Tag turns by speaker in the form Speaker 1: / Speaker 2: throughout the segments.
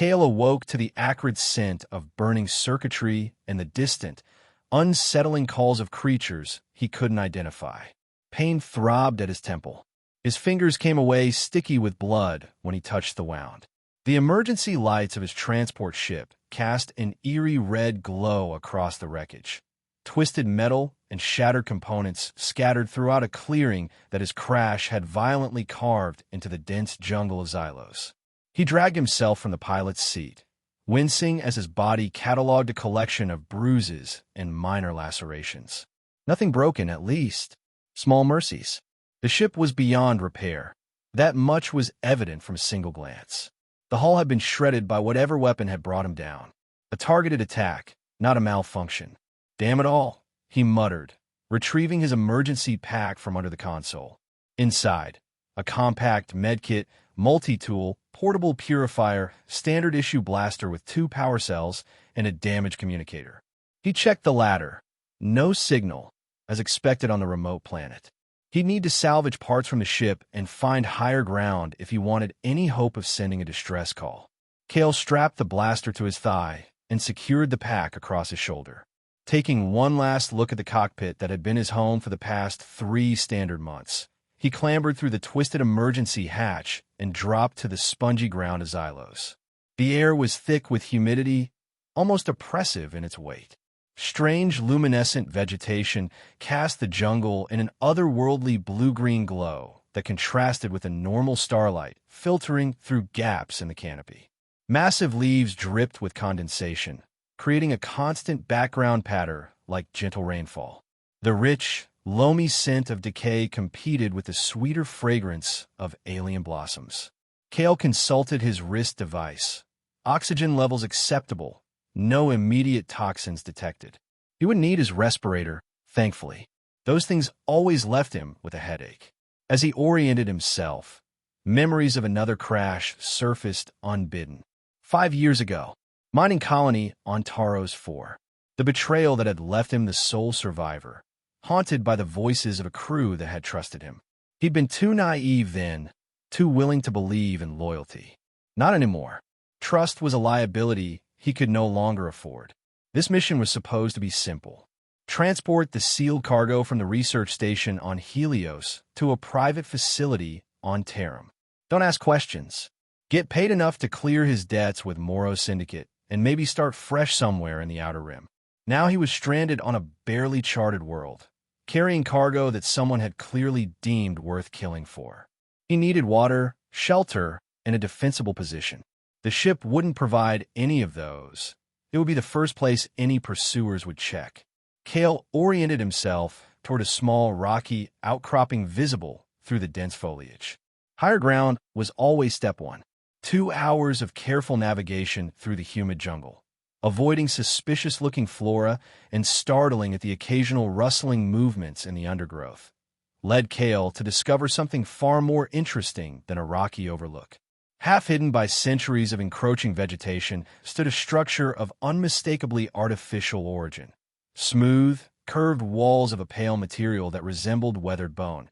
Speaker 1: Kale awoke to the acrid scent of burning circuitry and the distant, unsettling calls of creatures he couldn't identify. Pain throbbed at his temple. His fingers came away sticky with blood when he touched the wound. The emergency lights of his transport ship cast an eerie red glow across the wreckage. Twisted metal and shattered components scattered throughout a clearing that his crash had violently carved into the dense jungle of Xylos. He dragged himself from the pilot's seat, wincing as his body cataloged a collection of bruises and minor lacerations. Nothing broken, at least. Small mercies. The ship was beyond repair. That much was evident from a single glance. The hull had been shredded by whatever weapon had brought him down. A targeted attack, not a malfunction. Damn it all, he muttered, retrieving his emergency pack from under the console. Inside, a compact medkit, multi-tool, portable purifier, standard-issue blaster with 2 power cells, and a damaged communicator. He checked the latter. No signal, as expected on the remote planet. He'd need to salvage parts from the ship and find higher ground if he wanted any hope of sending a distress call. Kale strapped the blaster to his thigh and secured the pack across his shoulder. Taking one last look at the cockpit that had been his home for the past 3 standard months, he clambered through the twisted emergency hatch and dropped to the spongy ground of Xylos. The air was thick with humidity, almost oppressive in its weight. Strange luminescent vegetation cast the jungle in an otherworldly blue-green glow that contrasted with the normal starlight filtering through gaps in the canopy. Massive leaves dripped with condensation, creating a constant background patter like gentle rainfall. The rich, loamy scent of decay competed with the sweeter fragrance of alien blossoms. Kale consulted his wrist device. Oxygen levels acceptable. No immediate toxins detected. He wouldn't need his respirator, thankfully. Those things always left him with a headache. As he oriented himself, memories of another crash surfaced unbidden. 5 years ago, mining colony on Taros 4. The betrayal that had left him the sole survivor, haunted by the voices of a crew that had trusted him. He'd been too naive then, too willing to believe in loyalty. Not anymore. Trust was a liability he could no longer afford. This mission was supposed to be simple. Transport the sealed cargo from the research station on Helios to a private facility on Terram. Don't ask questions. Get paid enough to clear his debts with Moro Syndicate and maybe start fresh somewhere in the Outer Rim. Now he was stranded on a barely charted world, carrying cargo that someone had clearly deemed worth killing for. He needed water, shelter, and a defensible position. The ship wouldn't provide any of those. It would be the first place any pursuers would check. Kale oriented himself toward a small, rocky outcropping visible through the dense foliage. Higher ground was always step 1. 2 hours of careful navigation through the humid jungle, avoiding suspicious-looking flora and startling at the occasional rustling movements in the undergrowth, led Kale to discover something far more interesting than a rocky overlook. Half hidden by centuries of encroaching vegetation stood a structure of unmistakably artificial origin. Smooth, curved walls of a pale material that resembled weathered bone,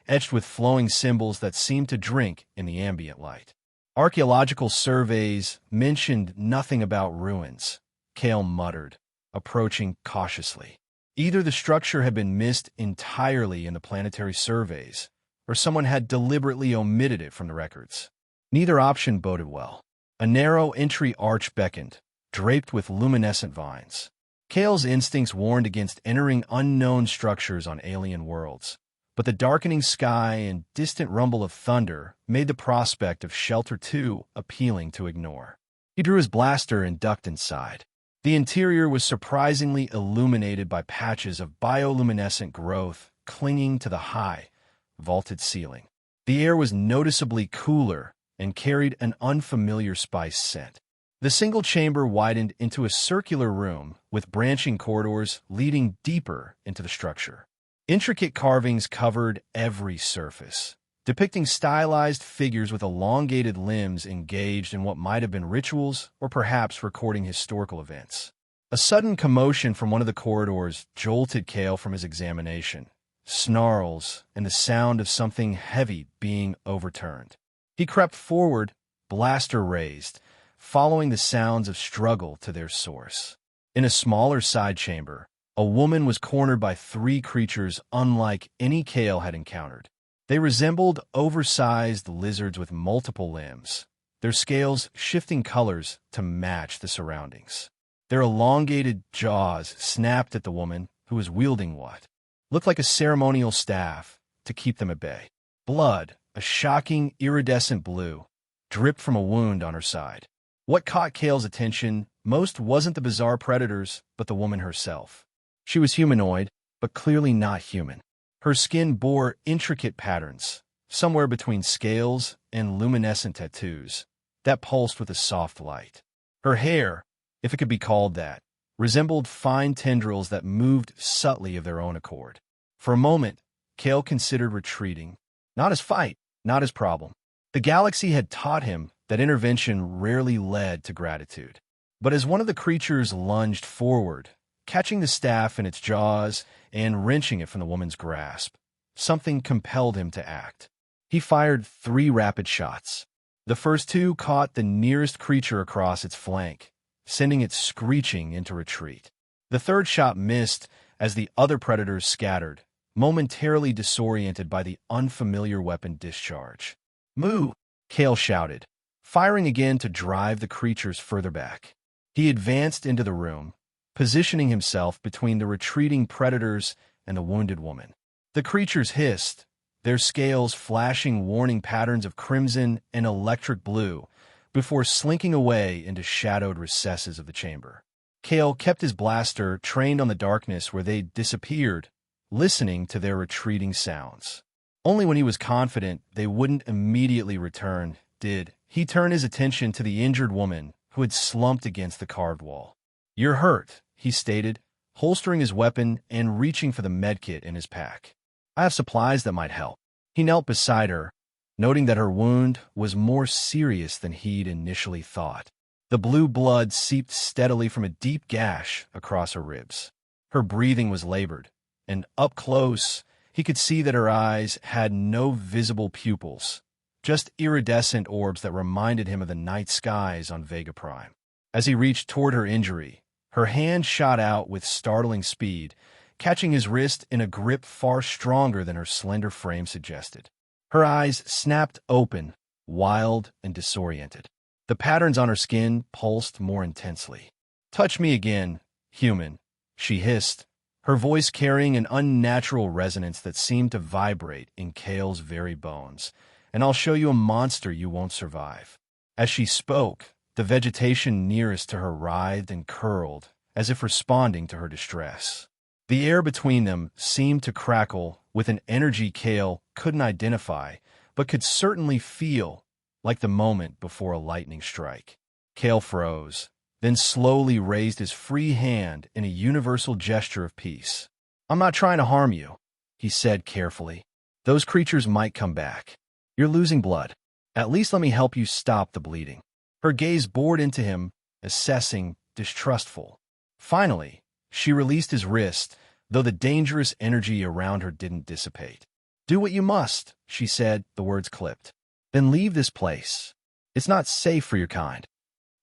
Speaker 1: etched with flowing symbols that seemed to drink in the ambient light. Archaeological surveys mentioned nothing about ruins, Kale muttered, approaching cautiously. Either the structure had been missed entirely in the planetary surveys, or someone had deliberately omitted it from the records. Neither option boded well. A narrow entry arch beckoned, draped with luminescent vines. Kale's instincts warned against entering unknown structures on alien worlds, but the darkening sky and distant rumble of thunder made the prospect of shelter too appealing to ignore. He drew his blaster and ducked inside. The interior was surprisingly illuminated by patches of bioluminescent growth clinging to the high, vaulted ceiling. The air was noticeably cooler and carried an unfamiliar spice scent. The single chamber widened into a circular room with branching corridors leading deeper into the structure. Intricate carvings covered every surface, depicting stylized figures with elongated limbs engaged in what might have been rituals or perhaps recording historical events. A sudden commotion from one of the corridors jolted Kale from his examination, snarls and the sound of something heavy being overturned. He crept forward, blaster raised, following the sounds of struggle to their source. In a smaller side chamber, a woman was cornered by three creatures unlike any Kale had encountered. They resembled oversized lizards with multiple limbs, their scales shifting colors to match the surroundings. Their elongated jaws snapped at the woman, who was wielding what looked like a ceremonial staff to keep them at bay. Blood, a shocking iridescent blue, dripped from a wound on her side. What caught Kale's attention most wasn't the bizarre predators, but the woman herself. She was humanoid, but clearly not human. Her skin bore intricate patterns, somewhere between scales and luminescent tattoos, that pulsed with a soft light. Her hair, if it could be called that, resembled fine tendrils that moved subtly of their own accord. For a moment, Kale considered retreating, not as fight, not as problem. The galaxy had taught him that intervention rarely led to gratitude. But as one of the creatures lunged forward, catching the staff in its jaws and wrenching it from the woman's grasp, something compelled him to act. He fired 3 rapid shots. The first 2 caught the nearest creature across its flank, sending it screeching into retreat. The third shot missed as the other predators scattered, momentarily disoriented by the unfamiliar weapon discharge. "Moo!" Kale shouted, firing again to drive the creatures further back. He advanced into the room, positioning himself between the retreating predators and the wounded woman. The creatures hissed, their scales flashing warning patterns of crimson and electric blue, before slinking away into shadowed recesses of the chamber. Kale kept his blaster trained on the darkness where they disappeared, listening to their retreating sounds. Only when he was confident they wouldn't immediately return did he turn his attention to the injured woman who had slumped against the carved wall. "You're hurt," he stated, holstering his weapon and reaching for the medkit in his pack. "I have supplies that might help." He knelt beside her, noting that her wound was more serious than he'd initially thought. The blue blood seeped steadily from a deep gash across her ribs. Her breathing was labored, and up close, he could see that her eyes had no visible pupils, just iridescent orbs that reminded him of the night skies on Vega Prime. As he reached toward her injury, her hand shot out with startling speed, catching his wrist in a grip far stronger than her slender frame suggested. Her eyes snapped open, wild and disoriented. The patterns on her skin pulsed more intensely. "Touch me again, human," she hissed, her voice carrying an unnatural resonance that seemed to vibrate in Kale's very bones, "and I'll show you a monster you won't survive." As she spoke, the vegetation nearest to her writhed and curled, as if responding to her distress. The air between them seemed to crackle with an energy Kale couldn't identify, but could certainly feel, like the moment before a lightning strike. Kale froze, then slowly raised his free hand in a universal gesture of peace. "I'm not trying to harm you," he said carefully. "Those creatures might come back. You're losing blood. At least let me help you stop the bleeding." Her gaze bored into him, assessing, distrustful. Finally, she released his wrist, though the dangerous energy around her didn't dissipate. "Do what you must," she said, the words clipped. "Then leave this place. It's not safe for your kind."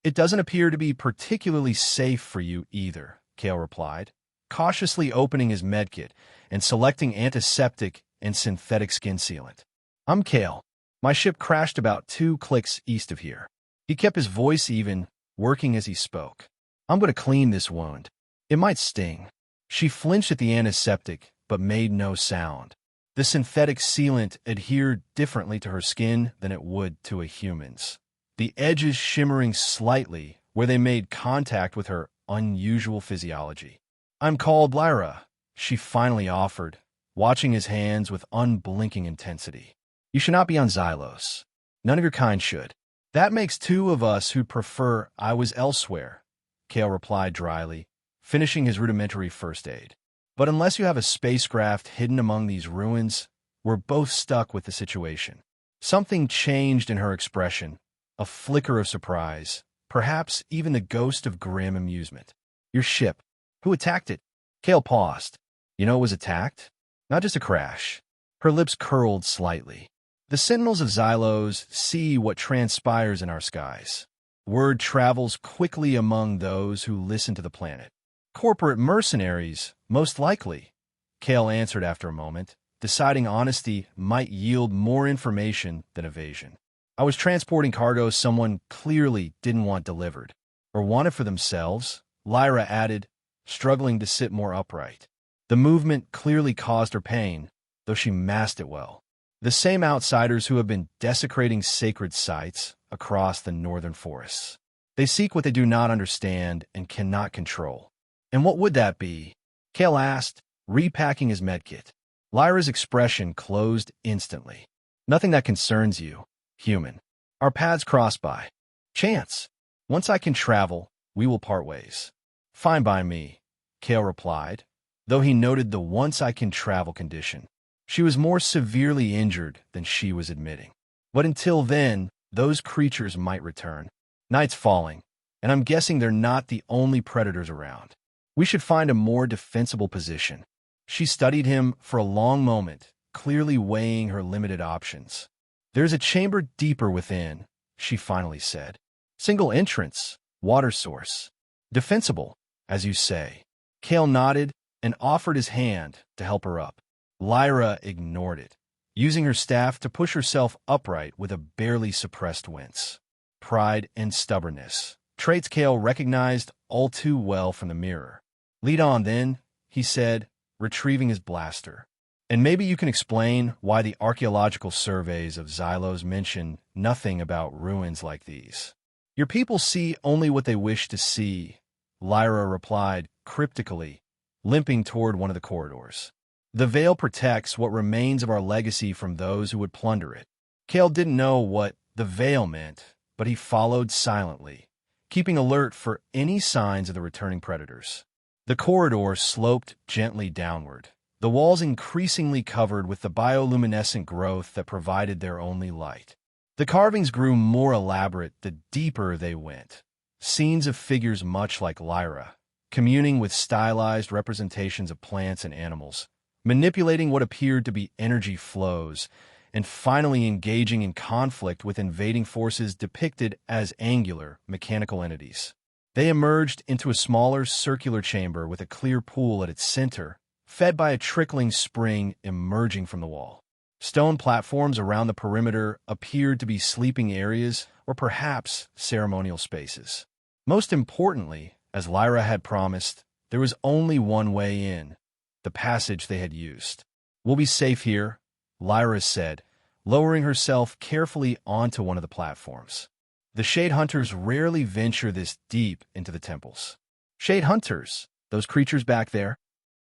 Speaker 1: "It doesn't appear to be particularly safe for you either," Kale replied, cautiously opening his medkit and selecting antiseptic and synthetic skin sealant. "I'm Kale. My ship crashed about 2 clicks east of here." He kept his voice even, working as he spoke. "I'm going to clean this wound. It might sting." She flinched at the antiseptic, but made no sound. The synthetic sealant adhered differently to her skin than it would to a human's, the edges shimmering slightly where they made contact with her unusual physiology. "I'm called Lyra," she finally offered, watching his hands with unblinking intensity. "You should not be on Xylos. None of your kind should." "That makes 2 of us who'd prefer I was elsewhere," Kale replied dryly, finishing his rudimentary first aid. "But unless you have a spacecraft hidden among these ruins, we're both stuck with the situation." Something changed in her expression, a flicker of surprise, perhaps even the ghost of grim amusement. "Your ship. Who attacked it?" Kale paused. "You know it was attacked? Not just a crash." Her lips curled slightly. "The sentinels of Xylos see what transpires in our skies. Word travels quickly among those who listen to the planet. Corporate mercenaries, most likely, Kale answered after a moment, deciding honesty might yield more information than evasion. I was transporting cargo someone clearly didn't want delivered, or wanted for themselves, Lyra added, struggling to sit more upright. The movement clearly caused her pain, though she masked it well. The same outsiders who have been desecrating sacred sites across the northern forests. They seek what they do not understand and cannot control. And what would that be? Kale asked, repacking his medkit. Lyra's expression closed instantly. Nothing that concerns you, human. Our paths cross by chance. Once I can travel, we will part ways. Fine by me, Kale replied, though he noted the once I can travel condition. She was more severely injured than she was admitting. But until then, those creatures might return. Night's falling, and I'm guessing they're not the only predators around. We should find a more defensible position. She studied him for a long moment, clearly weighing her limited options. There's a chamber deeper within, she finally said. Single entrance, water source. Defensible, as you say. Kale nodded and offered his hand to help her up. Lyra ignored it, using her staff to push herself upright with a barely suppressed wince. Pride and stubbornness, traits Kale recognized all too well from the mirror. Lead on, then, he said, retrieving his blaster. And maybe you can explain why the archaeological surveys of Xylos mention nothing about ruins like these. Your people see only what they wish to see, Lyra replied cryptically, limping toward one of the corridors. The veil protects what remains of our legacy from those who would plunder it. Kale didn't know what the veil meant, but he followed silently, keeping alert for any signs of the returning predators. The corridor sloped gently downward, the walls increasingly covered with the bioluminescent growth that provided their only light. The carvings grew more elaborate the deeper they went. Scenes of figures much like Lyra, communing with stylized representations of plants and animals, manipulating what appeared to be energy flows, and finally engaging in conflict with invading forces depicted as angular, mechanical entities. They emerged into a smaller, circular chamber with a clear pool at its center, fed by a trickling spring emerging from the wall. Stone platforms around the perimeter appeared to be sleeping areas or perhaps ceremonial spaces. Most importantly, as Lyra had promised, there was only one way in, the passage they had used. We'll be safe here, Lyra said, lowering herself carefully onto one of the platforms. The Shade Hunters rarely venture this deep into the temples. Shade Hunters, those creatures back there?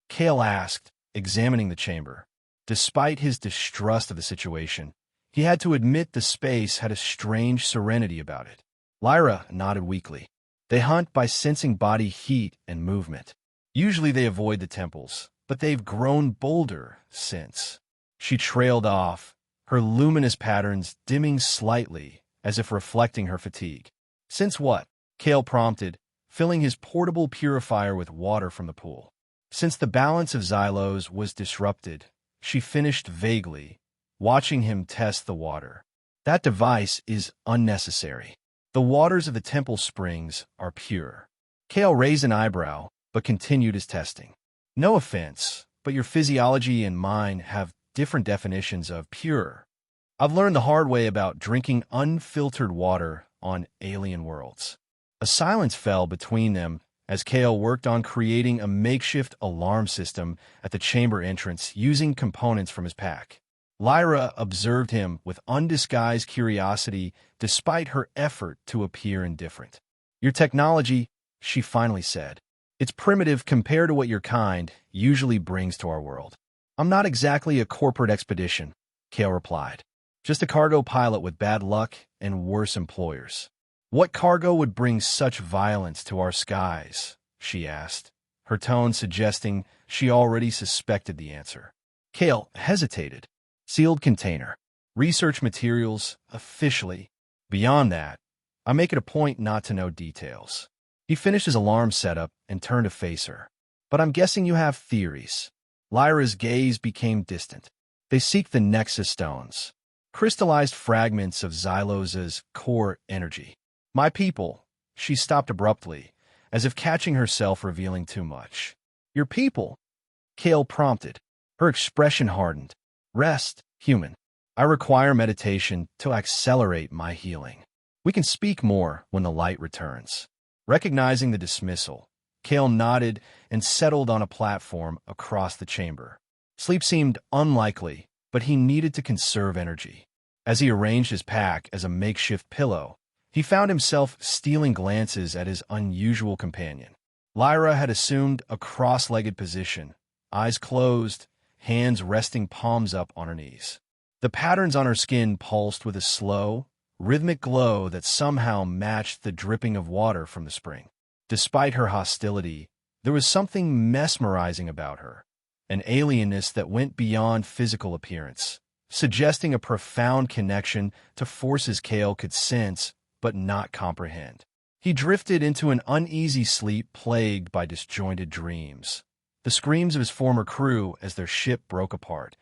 Speaker 1: Kale asked, examining the chamber. Despite his distrust of the situation, he had to admit the space had a strange serenity about it. Lyra nodded weakly. They hunt by sensing body heat and movement. Usually they avoid the temples, but they've grown bolder since. She trailed off, her luminous patterns dimming slightly as if reflecting her fatigue. Since what? Kale prompted, filling his portable purifier with water from the pool. Since the balance of Xylos was disrupted, she finished vaguely, watching him test the water. That device is unnecessary. The waters of the temple springs are pure. Kale raised an eyebrow, but continued his testing. No offense, but your physiology and mine have different definitions of pure. I've learned the hard way about drinking unfiltered water on alien worlds. A silence fell between them as Kale worked on creating a makeshift alarm system at the chamber entrance using components from his pack. Lyra observed him with undisguised curiosity despite her effort to appear indifferent. Your technology, she finally said. It's primitive compared to what your kind usually brings to our world. I'm not exactly a corporate expedition, Kale replied. Just a cargo pilot with bad luck and worse employers. What cargo would bring such violence to our skies? She asked, her tone suggesting she already suspected the answer. Kale hesitated. Sealed container. Research materials, officially. Beyond that, I make it a point not to know details. He finished his alarm setup and turned to face her. But I'm guessing you have theories. Lyra's gaze became distant. They seek the Nexus Stones, crystallized fragments of Xylos's core energy. My people. She stopped abruptly, as if catching herself revealing too much. Your people, Kale prompted. Her expression hardened. Rest, human. I require meditation to accelerate my healing. We can speak more when the light returns. Recognizing the dismissal, Kale nodded and settled on a platform across the chamber. Sleep seemed unlikely, but he needed to conserve energy. As he arranged his pack as a makeshift pillow, he found himself stealing glances at his unusual companion. Lyra had assumed a cross-legged position, eyes closed, hands resting palms up on her knees. The patterns on her skin pulsed with a slow, rhythmic glow that somehow matched the dripping of water from the spring. Despite her hostility, there was something mesmerizing about her, an alienness that went beyond physical appearance, suggesting a profound connection to forces Kale could sense but not comprehend. He drifted into an uneasy sleep plagued by disjointed dreams. The screams of his former crew as their ship broke apart,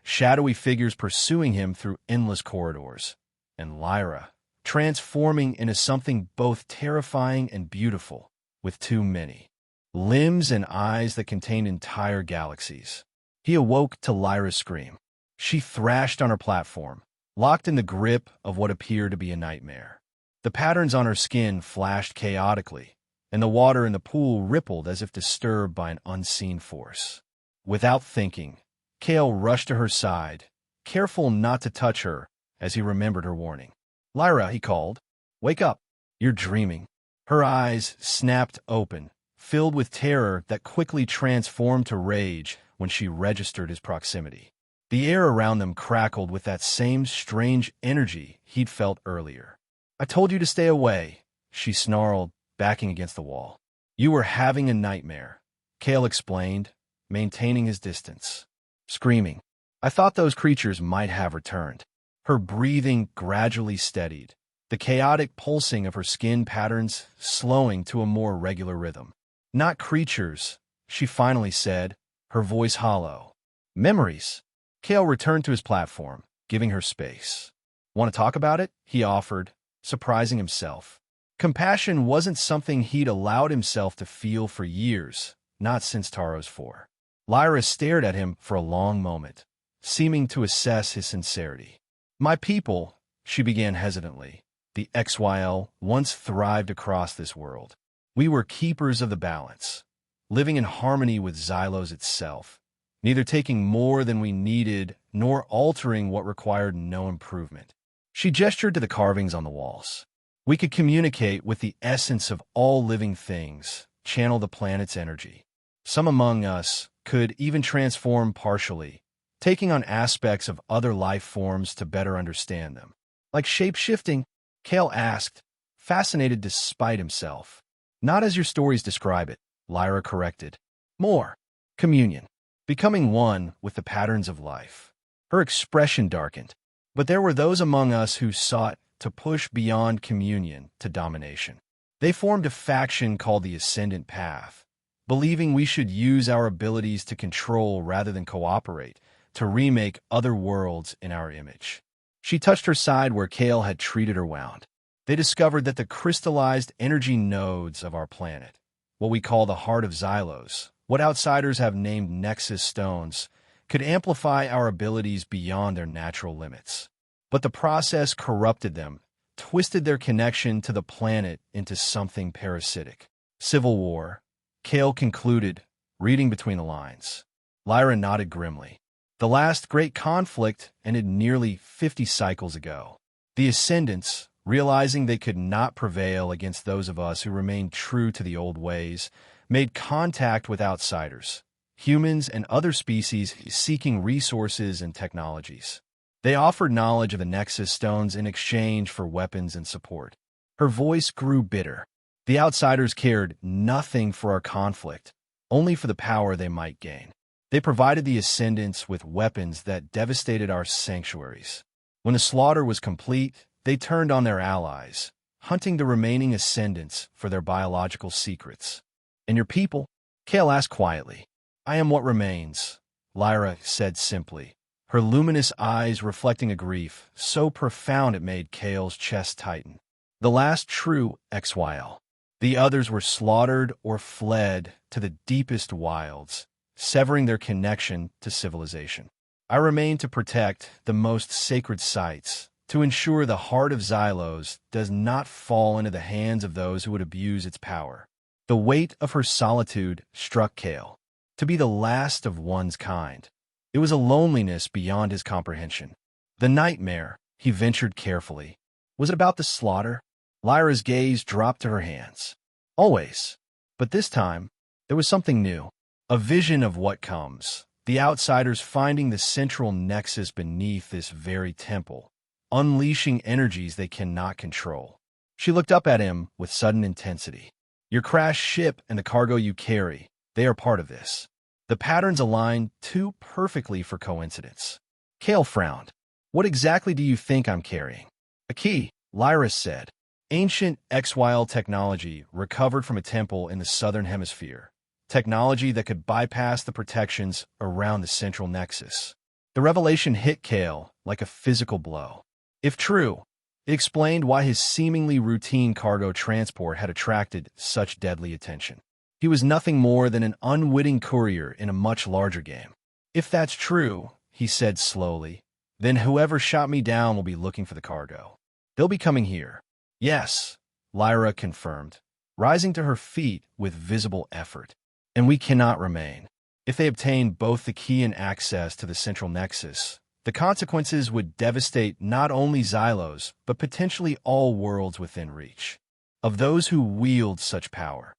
Speaker 1: shadowy figures pursuing him through endless corridors, and Lyra, transforming into something both terrifying and beautiful, with too many limbs and eyes that contained entire galaxies. He awoke to Lyra's scream. She thrashed on her platform, locked in the grip of what appeared to be a nightmare. The patterns on her skin flashed chaotically, and the water in the pool rippled as if disturbed by an unseen force. Without thinking, Kale rushed to her side, careful not to touch her as he remembered her warning. Lyra, he called. Wake up. You're dreaming. Her eyes snapped open, filled with terror that quickly transformed to rage when she registered his proximity. The air around them crackled with that same strange energy he'd felt earlier. I told you to stay away, she snarled, backing against the wall. You were having a nightmare, Kale explained, maintaining his distance. Screaming. I thought those creatures might have returned. Her breathing gradually steadied, the chaotic pulsing of her skin patterns slowing to a more regular rhythm. Not creatures, she finally said, her voice hollow. Memories. Kale returned to his platform, giving her space. Want to talk about it? He offered, surprising himself. Compassion wasn't something he'd allowed himself to feel for years, not since Taro's 4. Lyra stared at him for a long moment, seeming to assess his sincerity. My people, she began hesitantly, the XYL once thrived across this world. We were keepers of the balance, living in harmony with Xylos itself, neither taking more than we needed nor altering what required no improvement. She gestured to the carvings on the walls. We could communicate with the essence of all living things, channel the planet's energy. Some among us could even transform partially, taking on aspects of other life forms to better understand them. Like shape-shifting, Kale asked, fascinated despite himself. Not as your stories describe it, Lyra corrected. More. Communion. Becoming one with the patterns of life. Her expression darkened. But there were those among us who sought to push beyond communion to domination. They formed a faction called the Ascendant Path, believing we should use our abilities to control rather than cooperate, to remake other worlds in our image. She touched her side where Kale had treated her wound. They discovered that the crystallized energy nodes of our planet, what we call the heart of Xylos, what outsiders have named Nexus Stones, could amplify our abilities beyond their natural limits. But the process corrupted them, twisted their connection to the planet into something parasitic. Civil war, Kale concluded, reading between the lines. Lyra nodded grimly. The last great conflict ended nearly 50 cycles ago. The Ascendants, realizing they could not prevail against those of us who remained true to the old ways, made contact with outsiders, humans and other species seeking resources and technologies. They offered knowledge of the Nexus Stones in exchange for weapons and support. Her voice grew bitter. The outsiders cared nothing for our conflict, only for the power they might gain. They provided the Ascendants with weapons that devastated our sanctuaries. When the slaughter was complete, they turned on their allies, hunting the remaining Ascendants for their biological secrets. And your people? Kale asked quietly. I am what remains, Lyra said simply, her luminous eyes reflecting a grief so profound it made Kale's chest tighten. The last true XYL. The others were slaughtered or fled to the deepest wilds, severing their connection to civilization. I remain to protect the most sacred sites, to ensure the heart of Xylos does not fall into the hands of those who would abuse its power. The weight of her solitude struck Kale. To be the last of one's kind. It was a loneliness beyond his comprehension. The nightmare, he ventured carefully. Was it about the slaughter? Lyra's gaze dropped to her hands. Always. But this time, there was something new. A vision of what comes. The outsiders finding the central nexus beneath this very temple, unleashing energies they cannot control. She looked up at him with sudden intensity. Your crashed ship and the cargo you carry, they are part of this. The patterns align too perfectly for coincidence. Kale frowned. What exactly do you think I'm carrying? A key, Lyra said. Ancient XYL technology recovered from a temple in the southern hemisphere. Technology that could bypass the protections around the central nexus. The revelation hit Kale like a physical blow. If true, it explained why his seemingly routine cargo transport had attracted such deadly attention. He was nothing more than an unwitting courier in a much larger game. If that's true, he said slowly, then whoever shot me down will be looking for the cargo. They'll be coming here. Yes, Lyra confirmed, rising to her feet with visible effort. And we cannot remain. If they obtain both the key and access to the central nexus, the consequences would devastate not only Xylos, but potentially all worlds within reach. Of those who wield such power.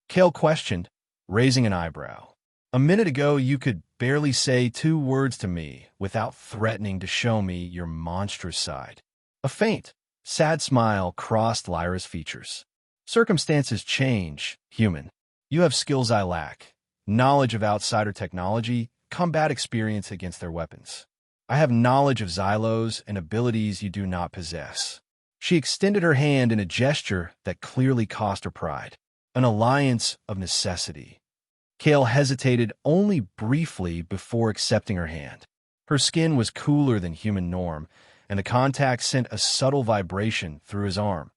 Speaker 1: Kale questioned, raising an eyebrow. A minute ago you could barely say 2 words to me without threatening to show me your monstrous side. A faint, sad smile crossed Lyra's features. Circumstances change, human. You have skills I lack, knowledge of outsider technology, combat experience against their weapons. I have knowledge of Xylos and abilities you do not possess. She extended her hand in a gesture that clearly cost her pride. An alliance of necessity. Kale hesitated only briefly before accepting her hand. Her skin was cooler than human norm, and the contact sent a subtle vibration through his arm.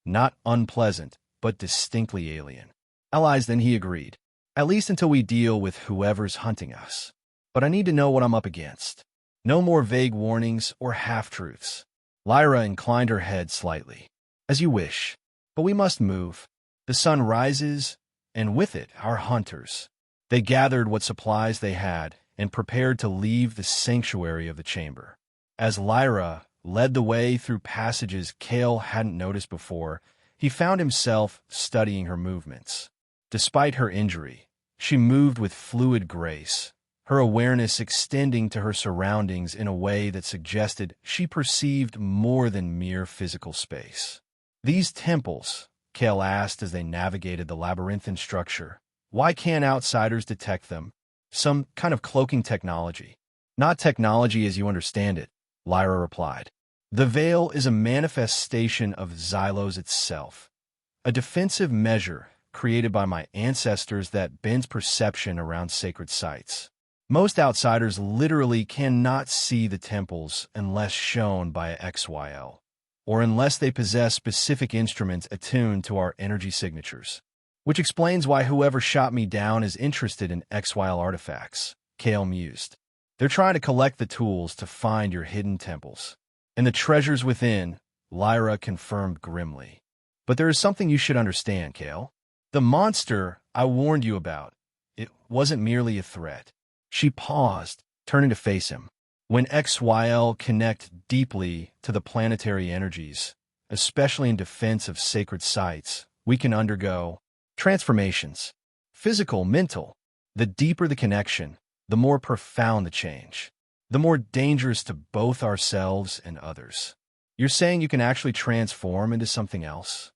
Speaker 1: Not unpleasant, but distinctly alien. Allies, then, he agreed. At least until we deal with whoever's hunting us. But I need to know what I'm up against. No more vague warnings or half-truths. Lyra inclined her head slightly. As you wish. But we must move. The sun rises, and with it, our hunters. They gathered what supplies they had and prepared to leave the sanctuary of the chamber. As Lyra led the way through passages Kale hadn't noticed before, he found himself studying her movements. Despite her injury, she moved with fluid grace, her awareness extending to her surroundings in a way that suggested she perceived more than mere physical space. These temples, Kale asked as they navigated the labyrinthine structure, why can't outsiders detect them? Some kind of cloaking technology. Not technology as you understand it, Lyra replied. The veil is a manifestation of Xylos itself, a defensive measure created by my ancestors that bends perception around sacred sites. Most outsiders literally cannot see the temples unless shown by a XYL, or unless they possess specific instruments attuned to our energy signatures. Which explains why whoever shot me down is interested in XYL artifacts, Kale mused. They're trying to collect the tools to find your hidden temples. And the treasures within, Lyra confirmed grimly. But there is something you should understand, Kale. The monster I warned you about, it wasn't merely a threat. She paused, turning to face him. When XYL connect deeply to the planetary energies, especially in defense of sacred sites, we can undergo transformations. Physical, mental. The deeper the connection, the more profound the change. The more dangerous to both ourselves and others. You're saying you can actually transform into something else?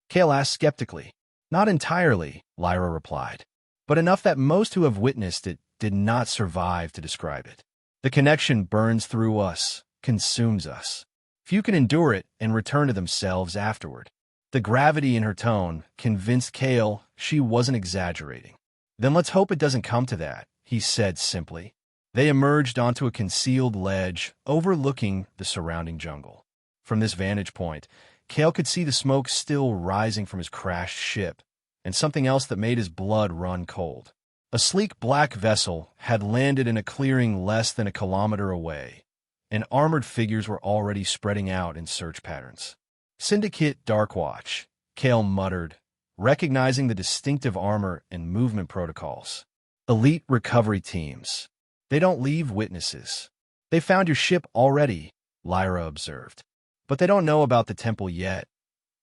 Speaker 1: Kale asked skeptically. Not entirely, Lyra replied, but enough that most who have witnessed it did not survive to describe it. The connection burns through us, consumes us. Few can endure it and return to themselves afterward. The gravity in her tone convinced Kale she wasn't exaggerating. Then let's hope it doesn't come to that, he said simply. They emerged onto a concealed ledge overlooking the surrounding jungle. From this vantage point, Kale could see the smoke still rising from his crashed ship, and something else that made his blood run cold. A sleek black vessel had landed in a clearing less than a kilometer away, and armored figures were already spreading out in search patterns. Syndicate Darkwatch, Kale muttered, recognizing the distinctive armor and movement protocols. Elite recovery teams. They don't leave witnesses. They found your ship already, Lyra observed. But they don't know about the temple yet,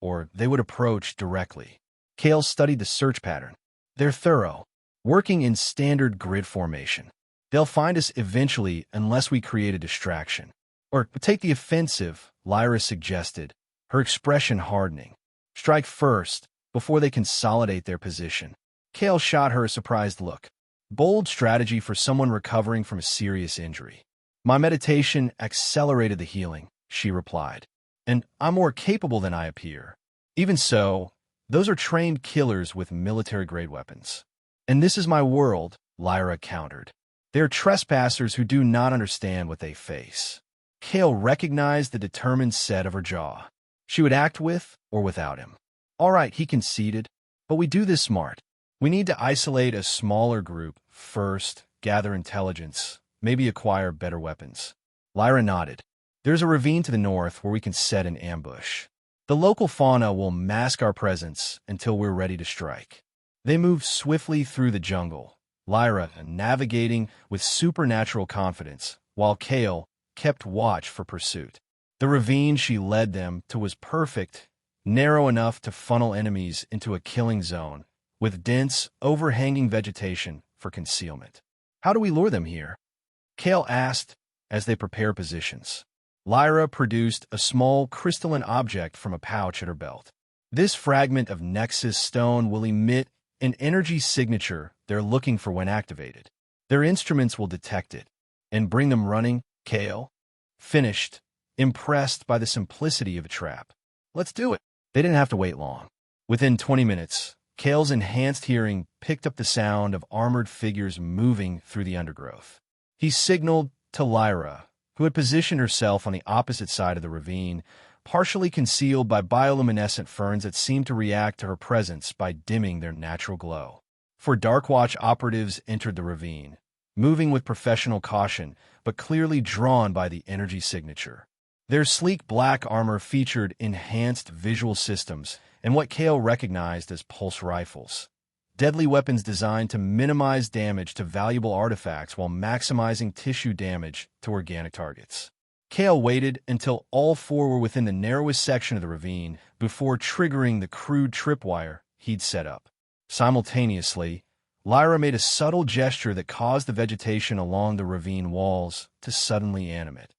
Speaker 1: or they would approach directly. Kale studied the search pattern. They're thorough, working in standard grid formation. They'll find us eventually unless we create a distraction. Or take the offensive, Lyra suggested, her expression hardening. Strike first, before they consolidate their position. Kale shot her a surprised look. Bold strategy for someone recovering from a serious injury. My meditation accelerated the healing, she replied. And I'm more capable than I appear. Even so, those are trained killers with military-grade weapons. And this is my world, Lyra countered. They're trespassers who do not understand what they face. Kale recognized the determined set of her jaw. She would act with or without him. All right, he conceded, but we do this smart. We need to isolate a smaller group first, gather intelligence, maybe acquire better weapons. Lyra nodded. There's a ravine to the north where we can set an ambush. The local fauna will mask our presence until we're ready to strike. They moved swiftly through the jungle, Lyra navigating with supernatural confidence, while Kale kept watch for pursuit. The ravine she led them to was perfect, narrow enough to funnel enemies into a killing zone, with dense, overhanging vegetation for concealment. How do we lure them here? Kale asked as they prepared positions. Lyra produced a small crystalline object from a pouch at her belt. This fragment of Nexus stone will emit an energy signature they're looking for when activated. Their instruments will detect it and bring them running. Kale finished, impressed by the simplicity of a trap. Let's do it. They didn't have to wait long. Within 20 minutes, Kale's enhanced hearing picked up the sound of armored figures moving through the undergrowth. He signaled to Lyra, who had positioned herself on the opposite side of the ravine, partially concealed by bioluminescent ferns that seemed to react to her presence by dimming their natural glow. 4 Darkwatch operatives entered the ravine, moving with professional caution, but clearly drawn by the energy signature. Their sleek black armor featured enhanced visual systems and what Kale recognized as pulse rifles. Deadly weapons designed to minimize damage to valuable artifacts while maximizing tissue damage to organic targets. Kale waited until all 4 were within the narrowest section of the ravine before triggering the crude tripwire he'd set up. Simultaneously, Lyra made a subtle gesture that caused the vegetation along the ravine walls to suddenly animate,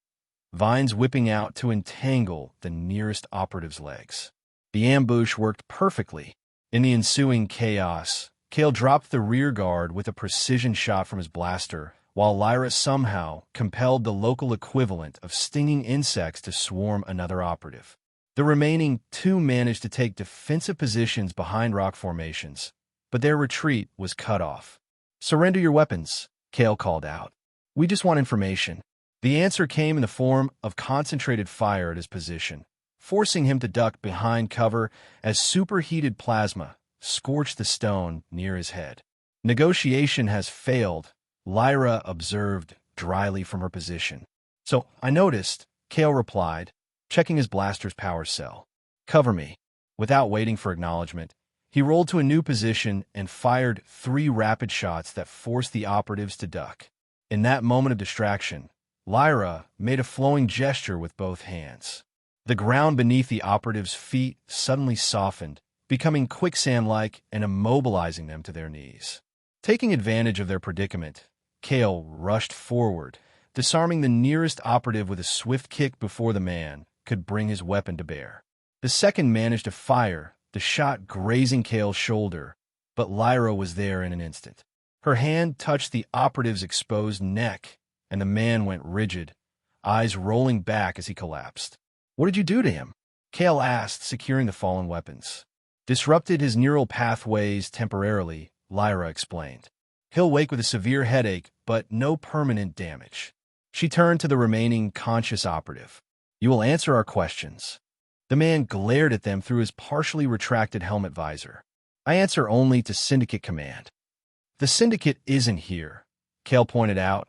Speaker 1: vines whipping out to entangle the nearest operative's legs. The ambush worked perfectly. In the ensuing chaos, Kale dropped the rear guard with a precision shot from his blaster, while Lyra somehow compelled the local equivalent of stinging insects to swarm another operative. The remaining 2 managed to take defensive positions behind rock formations, but their retreat was cut off. Surrender your weapons, Kale called out. We just want information. The answer came in the form of concentrated fire at his position, forcing him to duck behind cover as superheated plasma scorched the stone near his head. Negotiation has failed, Lyra observed dryly from her position. So I noticed, Kale replied, checking his blaster's power cell. Cover me. Without waiting for acknowledgement, he rolled to a new position and fired 3 rapid shots that forced the operatives to duck. In that moment of distraction, Lyra made a flowing gesture with both hands. The ground beneath the operatives' feet suddenly softened, becoming quicksand-like and immobilizing them to their knees. Taking advantage of their predicament, Kale rushed forward, disarming the nearest operative with a swift kick before the man could bring his weapon to bear. The second managed to fire, the shot grazing Kale's shoulder, but Lyra was there in an instant. Her hand touched the operative's exposed neck, and the man went rigid, eyes rolling back as he collapsed. What did you do to him? Kale asked, securing the fallen weapons. Disrupted his neural pathways temporarily, Lyra explained. He'll wake with a severe headache, but no permanent damage. She turned to the remaining conscious operative. You will answer our questions. The man glared at them through his partially retracted helmet visor. I answer only to Syndicate command. The Syndicate isn't here, Kale pointed out,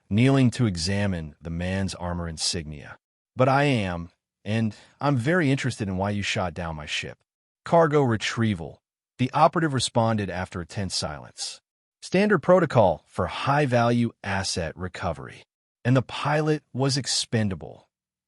Speaker 1: kneeling to examine the man's armor insignia. But I am, and I'm very interested in why you shot down my ship. Cargo retrieval. The operative responded after a tense silence. Standard protocol for high-value asset recovery. And the pilot was expendable,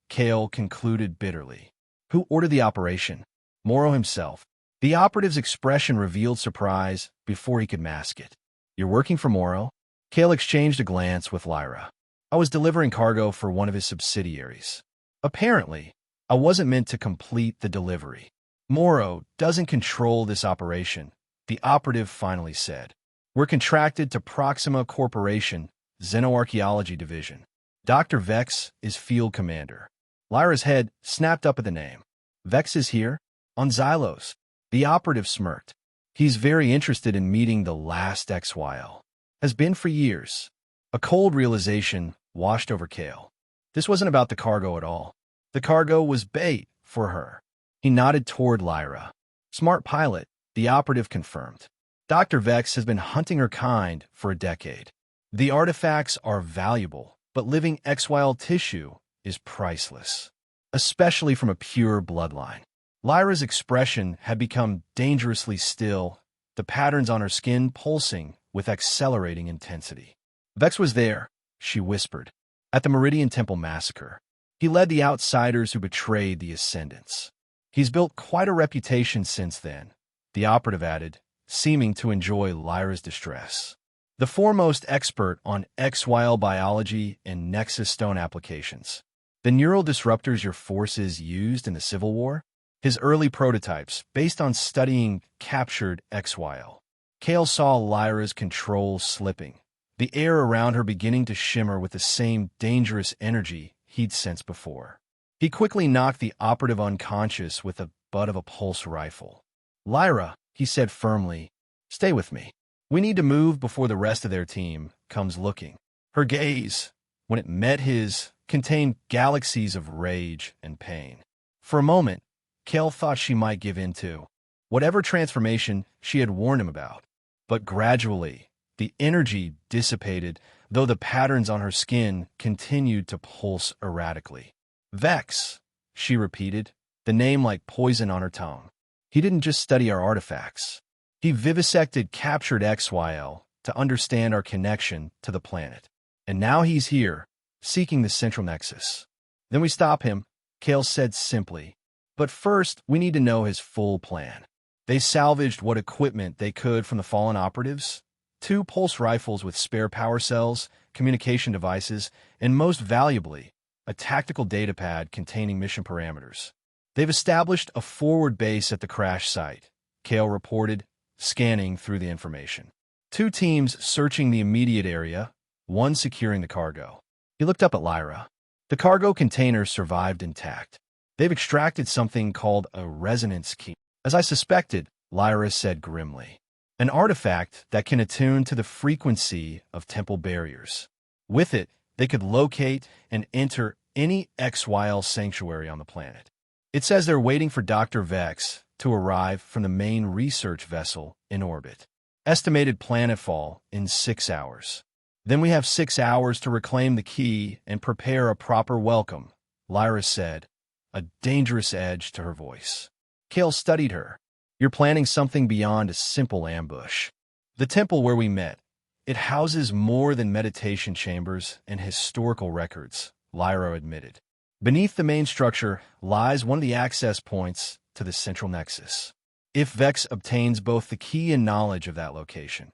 Speaker 1: Kale concluded bitterly. Who ordered the operation? Morrow himself. The operative's expression revealed surprise before he could mask it. You're working for Morrow? Kale exchanged a glance with Lyra. I was delivering cargo for one of his subsidiaries. Apparently, I wasn't meant to complete the delivery. Morrow doesn't control this operation, the operative finally said. We're contracted to Proxima Corporation, Xenoarchaeology Division. Dr. Vex is field commander. Lyra's head snapped up at the name. Vex is here? On Xylos. The operative smirked. He's very interested in meeting the last XYL. Has been for years. A cold realization washed over Kale. This wasn't about the cargo at all. The cargo was bait for her. He nodded toward Lyra. Smart pilot, the operative confirmed. Dr. Vex has been hunting her kind for a decade. The artifacts are valuable, but living XYL tissue is priceless, especially from a pure bloodline. Lyra's expression had become dangerously still, the patterns on her skin pulsing with accelerating intensity. Vex was there, she whispered, at the Meridian Temple massacre. He led the outsiders who betrayed the Ascendants. He's built quite a reputation since then, the operative added, seeming to enjoy Lyra's distress. The foremost expert on XYL biology and Nexus Stone applications. The neural disruptors your forces used in the Civil War? His early prototypes, based on studying captured XYL. Kale saw Lyra's control slipping, the air around her beginning to shimmer with the same dangerous energy he'd sensed before. He quickly knocked the operative unconscious with the butt of a pulse rifle. Lyra, he said firmly, stay with me. We need to move before the rest of their team comes looking. Her gaze, when it met his, contained galaxies of rage and pain. For a moment, Kale thought she might give in to whatever transformation she had warned him about. But gradually, the energy dissipated, though the patterns on her skin continued to pulse erratically. Vex, she repeated, the name like poison on her tongue. He didn't just study our artifacts. He vivisected captured XYL to understand our connection to the planet. And now he's here, seeking the central nexus. Then we stop him, Kale said simply. But first, we need to know his full plan. They salvaged what equipment they could from the fallen operatives. 2 pulse rifles with spare power cells, communication devices, and most valuably, a tactical datapad containing mission parameters. They've established a forward base at the crash site, Kale reported, scanning through the information. 2 teams searching the immediate area, 1 securing the cargo. He looked up at Lyra. The cargo container survived intact. They've extracted something called a resonance key. As I suspected, Lyra said grimly. An artifact that can attune to the frequency of temple barriers. With it, they could locate and enter any XYL sanctuary on the planet. It says they're waiting for Dr. Vex to arrive from the main research vessel in orbit. Estimated planetfall in 6 hours. Then we have 6 hours to reclaim the key and prepare a proper welcome, Lyra said, a dangerous edge to her voice. Kale studied her. You're planning something beyond a simple ambush. The temple where we met, it houses more than meditation chambers and historical records, Lyra admitted. Beneath the main structure lies one of the access points to the central nexus. If Vex obtains both the key and knowledge of that location,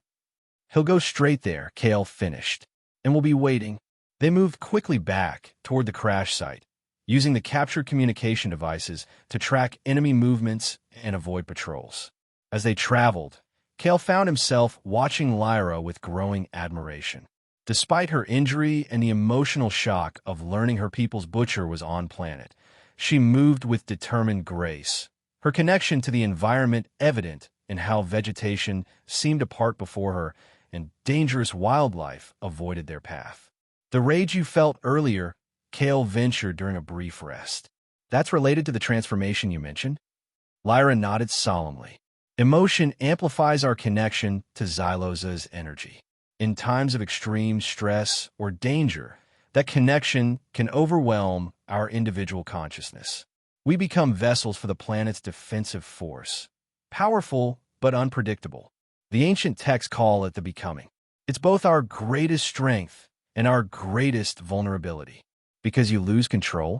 Speaker 1: he'll go straight there, Kale finished, and will be waiting. They moved quickly back toward the crash site, using the captured communication devices to track enemy movements and avoid patrols. As they traveled, Kale found himself watching Lyra with growing admiration. Despite her injury and the emotional shock of learning her people's butcher was on planet, she moved with determined grace, her connection to the environment evident in how vegetation seemed to part before her and dangerous wildlife avoided their path. The rage you felt earlier, Kale ventured during a brief rest. That's related to the transformation you mentioned? Lyra nodded solemnly. Emotion amplifies our connection to Xyloza's energy. In times of extreme stress or danger, that connection can overwhelm our individual consciousness. We become vessels for the planet's defensive force. Powerful, but unpredictable. The ancient texts call it the becoming. It's both our greatest strength and our greatest vulnerability. Because you lose control?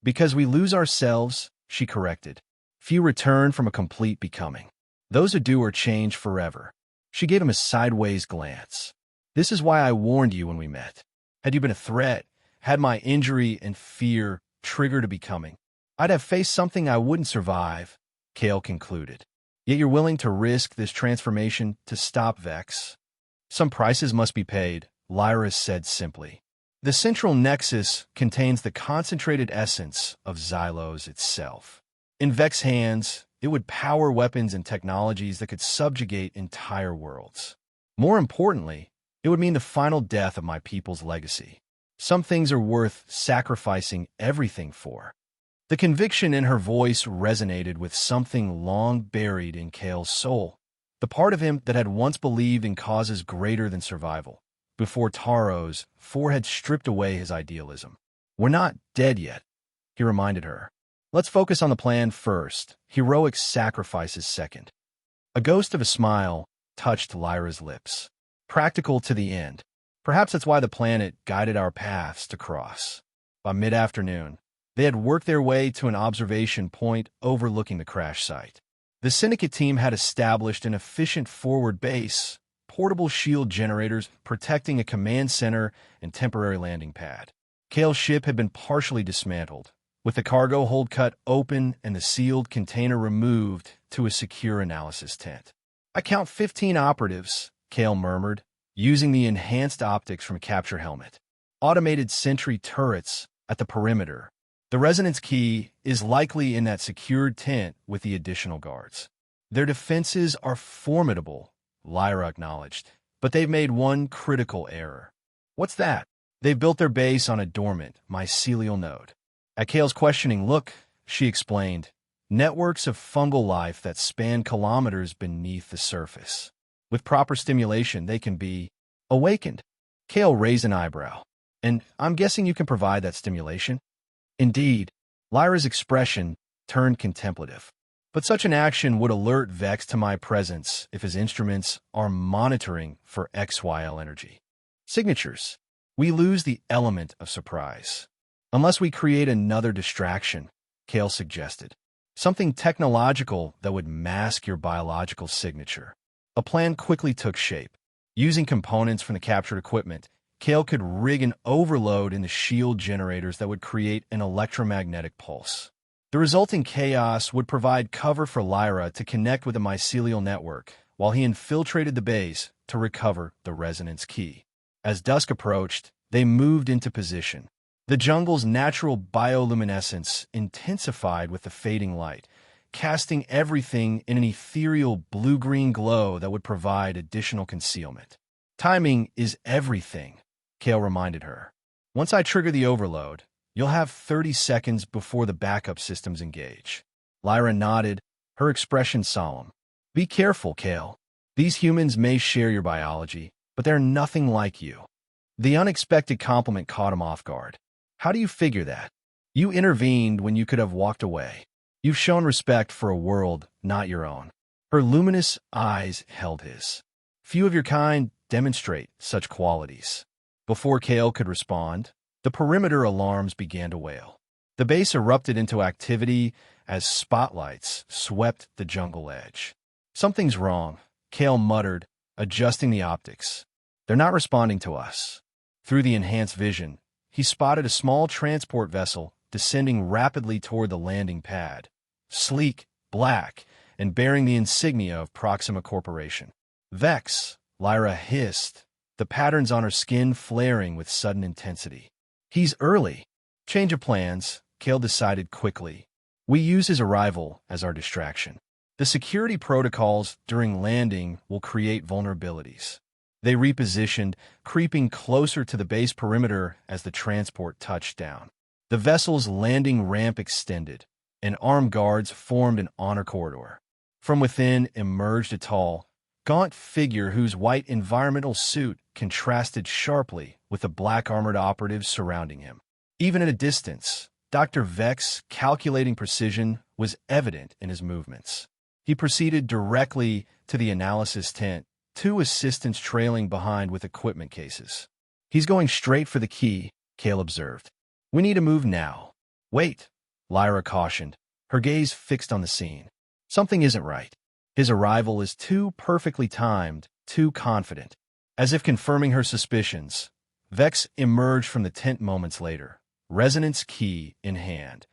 Speaker 1: Because we lose ourselves, she corrected. Few return from a complete becoming. Those who do are changed forever. She gave him a sideways glance. This is why I warned you when we met. Had you been a threat, had my injury and fear triggered a becoming, I'd have faced something I wouldn't survive, Kale concluded. Yet you're willing to risk this transformation to stop Vex. Some prices must be paid, Lyra said simply. The central nexus contains the concentrated essence of Xylos itself. In Vex's hands, it would power weapons and technologies that could subjugate entire worlds. More importantly, it would mean the final death of my people's legacy. Some things are worth sacrificing everything for. The conviction in her voice resonated with something long buried in Kale's soul, the part of him that had once believed in causes greater than survival, before Taro's forehead stripped away his idealism. We're not dead yet, he reminded her. Let's focus on the plan first, heroic sacrifices second. A ghost of a smile touched Lyra's lips. Practical to the end. Perhaps that's why the planet guided our paths to cross. By mid-afternoon, they had worked their way to an observation point overlooking the crash site. The syndicate team had established an efficient forward base, portable shield generators protecting a command center and temporary landing pad. Kale's ship had been partially dismantled, with the cargo hold cut open and the sealed container removed to a secure analysis tent. I count 15 operatives, Kale murmured, using the enhanced optics from a capture helmet. Automated sentry turrets at the perimeter. The resonance key is likely in that secured tent with the additional guards. Their defenses are formidable, Lyra acknowledged, but they've made one critical error. What's that? They've built their base on a dormant mycelial node. At Kale's questioning look, she explained, networks of fungal life that span kilometers beneath the surface. With proper stimulation, they can be awakened. Kale raised an eyebrow. And I'm guessing you can provide that stimulation? Indeed, Lyra's expression turned contemplative. But such an action would alert Vex to my presence if his instruments are monitoring for XYL energy. Signatures. We lose the element of surprise. Unless we create another distraction, Kale suggested. Something technological that would mask your biological signature. A plan quickly took shape. Using components from the captured equipment, Kale could rig an overload in the shield generators that would create an electromagnetic pulse. The resulting chaos would provide cover for Lyra to connect with the mycelial network, while he infiltrated the base to recover the resonance key. As dusk approached, they moved into position. The jungle's natural bioluminescence intensified with the fading light, casting everything in an ethereal blue-green glow that would provide additional concealment. Timing is everything, Kale reminded her. Once I trigger the overload, you'll have 30 seconds before the backup systems engage. Lyra nodded, her expression solemn. Be careful, Kale. These humans may share your biology, but they're nothing like you. The unexpected compliment caught him off guard. How do you figure that? You intervened when you could have walked away. You've shown respect for a world not your own. Her luminous eyes held his. Few of your kind demonstrate such qualities. Before Kale could respond, the perimeter alarms began to wail. The base erupted into activity as spotlights swept the jungle edge. Something's wrong, Kale muttered, adjusting the optics. They're not responding to us. Through the enhanced vision, he spotted a small transport vessel descending rapidly toward the landing pad, sleek, black, and bearing the insignia of Proxima Corporation. Vex, Lyra hissed, the patterns on her skin flaring with sudden intensity. He's early. Change of plans, Kale decided quickly. We use his arrival as our distraction. The security protocols during landing will create vulnerabilities. They repositioned, creeping closer to the base perimeter as the transport touched down. The vessel's landing ramp extended, and armed guards formed an honor corridor. From within emerged a tall, gaunt figure whose white environmental suit contrasted sharply with the black armored operatives surrounding him. Even at a distance, Dr. Vex's calculating precision was evident in his movements. He proceeded directly to the analysis tent, two assistants trailing behind with equipment cases. "He's going straight for the key," Cale observed. "We need to move now." "Wait," Lyra cautioned, her gaze fixed on the scene. "Something isn't right." His arrival is too perfectly timed, too confident. As if confirming her suspicions, Vex emerged from the tent moments later, resonance key in hand,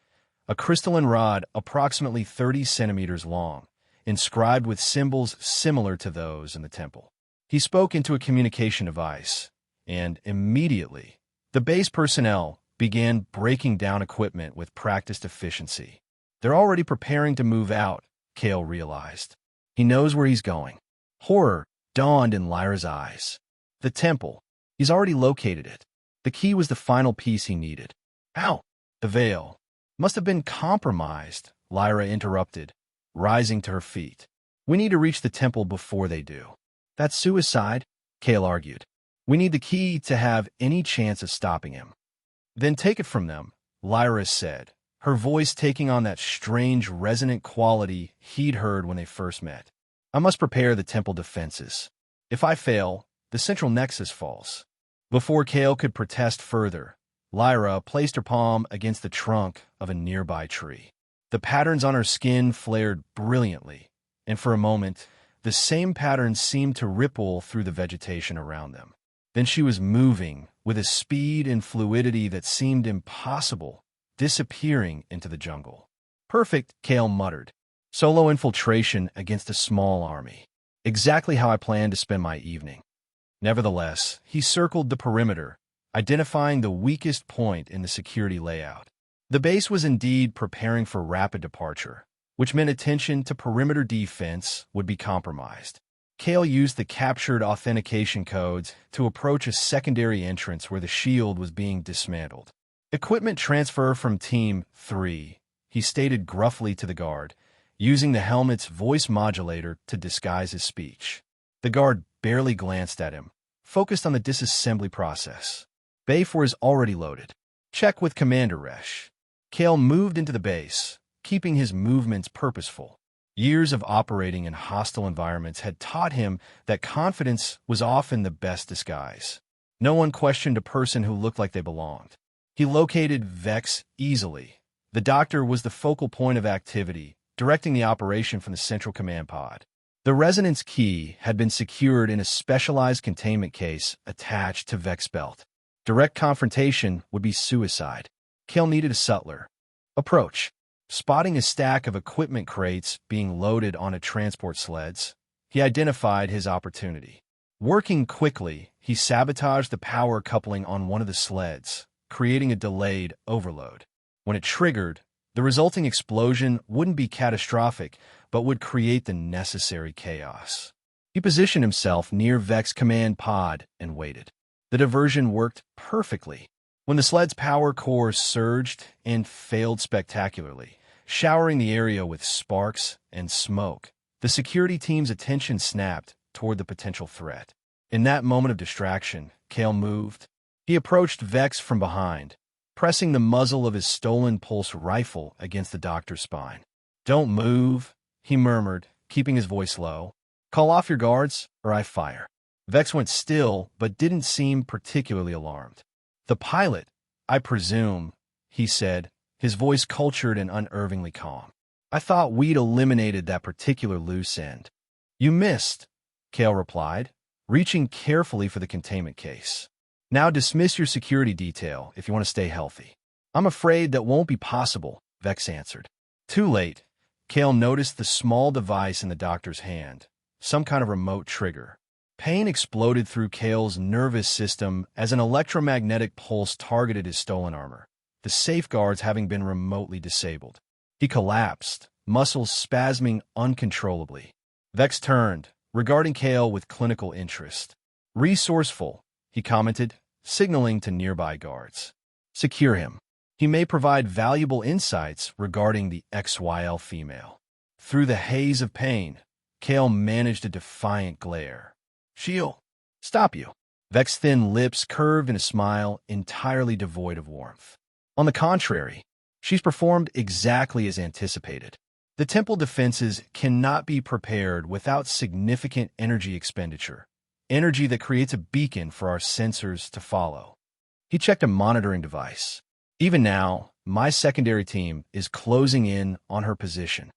Speaker 1: a crystalline rod approximately 30 centimeters long, inscribed with symbols similar to those in the temple. He spoke into a communication device, and immediately, the base personnel began breaking down equipment with practiced efficiency. They're already preparing to move out, Cale realized. He knows where he's going. Horror dawned in Lyra's eyes. The temple. He's already located it. The key was the final piece he needed. Ow! The veil. Must have been compromised, Lyra interrupted, rising to her feet. We need to reach the temple before they do. That's suicide, Cale argued. We need the key to have any chance of stopping him. Then take it from them, Lyra said, her voice taking on that strange resonant quality he'd heard when they first met. I must prepare the temple defenses. If I fail, the central nexus falls. Before Cale could protest further, Lyra placed her palm against the trunk of a nearby tree. The patterns on her skin flared brilliantly, and for a moment, the same patterns seemed to ripple through the vegetation around them. Then she was moving with a speed and fluidity that seemed impossible, disappearing into the jungle. Perfect, Cale muttered. Solo infiltration against a small army. Exactly how I planned to spend my evening. Nevertheless, he circled the perimeter, identifying the weakest point in the security layout. The base was indeed preparing for rapid departure, which meant attention to perimeter defense would be compromised. Cale used the captured authentication codes to approach a secondary entrance where the shield was being dismantled. Equipment transfer from Team 3, he stated gruffly to the guard, using the helmet's voice modulator to disguise his speech. The guard barely glanced at him, focused on the disassembly process. Bay 4 is already loaded. Check with Commander Resh. Cale moved into the base, keeping his movements purposeful. Years of operating in hostile environments had taught him that confidence was often the best disguise. No one questioned a person who looked like they belonged. He located Vex easily. The doctor was the focal point of activity, directing the operation from the central command pod. The resonance key had been secured in a specialized containment case attached to Vex's belt. Direct confrontation would be suicide. Cale needed a subtler approach. Spotting a stack of equipment crates being loaded onto transport sleds, he identified his opportunity. Working quickly, he sabotaged the power coupling on one of the sleds, creating a delayed overload. When it triggered, the resulting explosion wouldn't be catastrophic, but would create the necessary chaos. He positioned himself near Vex's command pod and waited. The diversion worked perfectly. When the sled's power core surged and failed spectacularly, showering the area with sparks and smoke, the security team's attention snapped toward the potential threat. In that moment of distraction, Cale moved. He approached Vex from behind, pressing the muzzle of his stolen pulse rifle against the doctor's spine. "Don't move," he murmured, keeping his voice low. "Call off your guards, or I fire." Vex went still, but didn't seem particularly alarmed. "The pilot, I presume," he said, his voice cultured and unervingly calm. "I thought we'd eliminated that particular loose end." "You missed," Cale replied, reaching carefully for the containment case. "Now dismiss your security detail if you want to stay healthy." "I'm afraid that won't be possible," Vex answered. Too late, Cale noticed the small device in the doctor's hand, some kind of remote trigger. Pain exploded through Cale's nervous system as an electromagnetic pulse targeted his stolen armor, the safeguards having been remotely disabled. He collapsed, muscles spasming uncontrollably. Vex turned, regarding Cale with clinical interest. "Resourceful," he commented, signaling to nearby guards. "Secure him." He may provide valuable insights regarding the XYL female. Through the haze of pain, Kale managed a defiant glare. She'll stop you. Vex's thin lips curved in a smile entirely devoid of warmth. On the contrary, she's performed exactly as anticipated. The temple defenses cannot be prepared without significant energy expenditure, energy that creates a beacon for our sensors to follow. He checked a monitoring device. Even now, my secondary team is closing in on her position.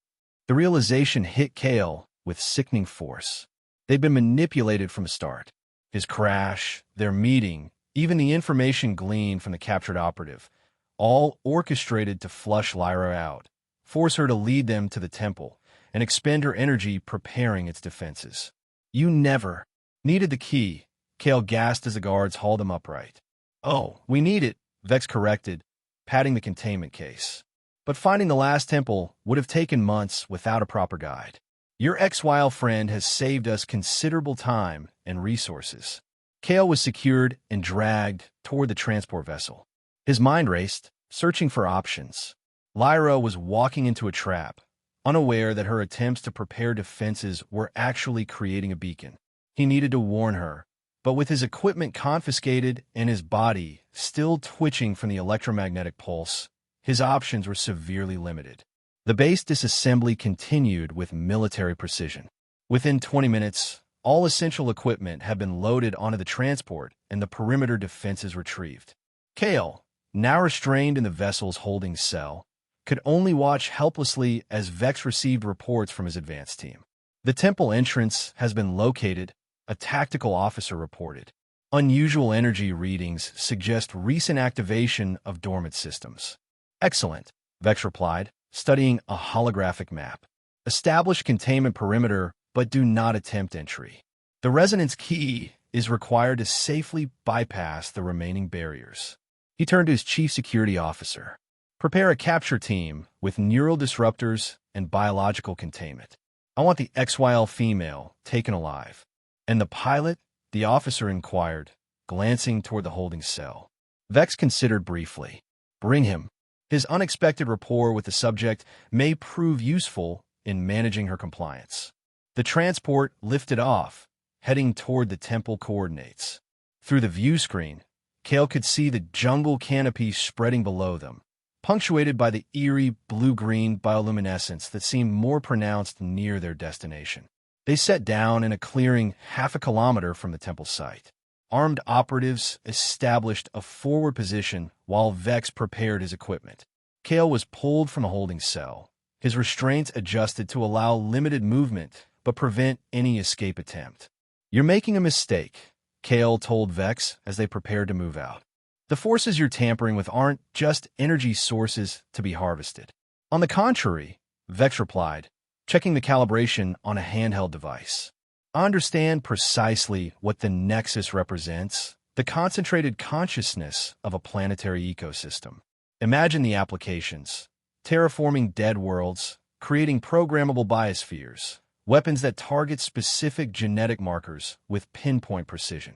Speaker 1: The realization hit Kale with sickening force. They'd been manipulated from the start. His crash, their meeting, even the information gleaned from the captured operative, all orchestrated to flush Lyra out, force her to lead them to the temple, and expend her energy preparing its defenses. You never needed the key, Kale gasped as the guards hauled him upright. Oh, we need it, Vex corrected, patting the containment case. But finding the last temple would have taken months without a proper guide. Your XYL friend has saved us considerable time and resources. Kale was secured and dragged toward the transport vessel. His mind raced, searching for options. Lyra was walking into a trap, unaware that her attempts to prepare defenses were actually creating a beacon. He needed to warn her, but with his equipment confiscated and his body still twitching from the electromagnetic pulse, his options were severely limited. The base disassembly continued with military precision. Within 20 minutes, all essential equipment had been loaded onto the transport and the perimeter defenses retrieved. Kale, now restrained in the vessel's holding cell, could only watch helplessly as Vex received reports from his advance team. The temple entrance has been located, a tactical officer reported. Unusual energy readings suggest recent activation of dormant systems. Excellent, Vex replied, studying a holographic map. Establish containment perimeter, but do not attempt entry. The resonance key is required to safely bypass the remaining barriers. He turned to his chief security officer. Prepare a capture team with neural disruptors and biological containment. I want the XYL female taken alive. And the pilot? The officer inquired, glancing toward the holding cell. Vex considered briefly. Bring him. His unexpected rapport with the subject may prove useful in managing her compliance. The transport lifted off, heading toward the temple coordinates. Through the view screen, Kale could see the jungle canopy spreading below them, punctuated by the eerie blue-green bioluminescence that seemed more pronounced near their destination. They sat down in a clearing half a kilometer from the temple site. Armed operatives established a forward position while Vex prepared his equipment. Kale was pulled from the holding cell. His restraints adjusted to allow limited movement but prevent any escape attempt. You're making a mistake, Kale told Vex as they prepared to move out. The forces you're tampering with aren't just energy sources to be harvested. On the contrary, Vex replied, checking the calibration on a handheld device. I understand precisely what the Nexus represents, the concentrated consciousness of a planetary ecosystem. Imagine the applications: terraforming dead worlds, creating programmable biospheres, weapons that target specific genetic markers with pinpoint precision.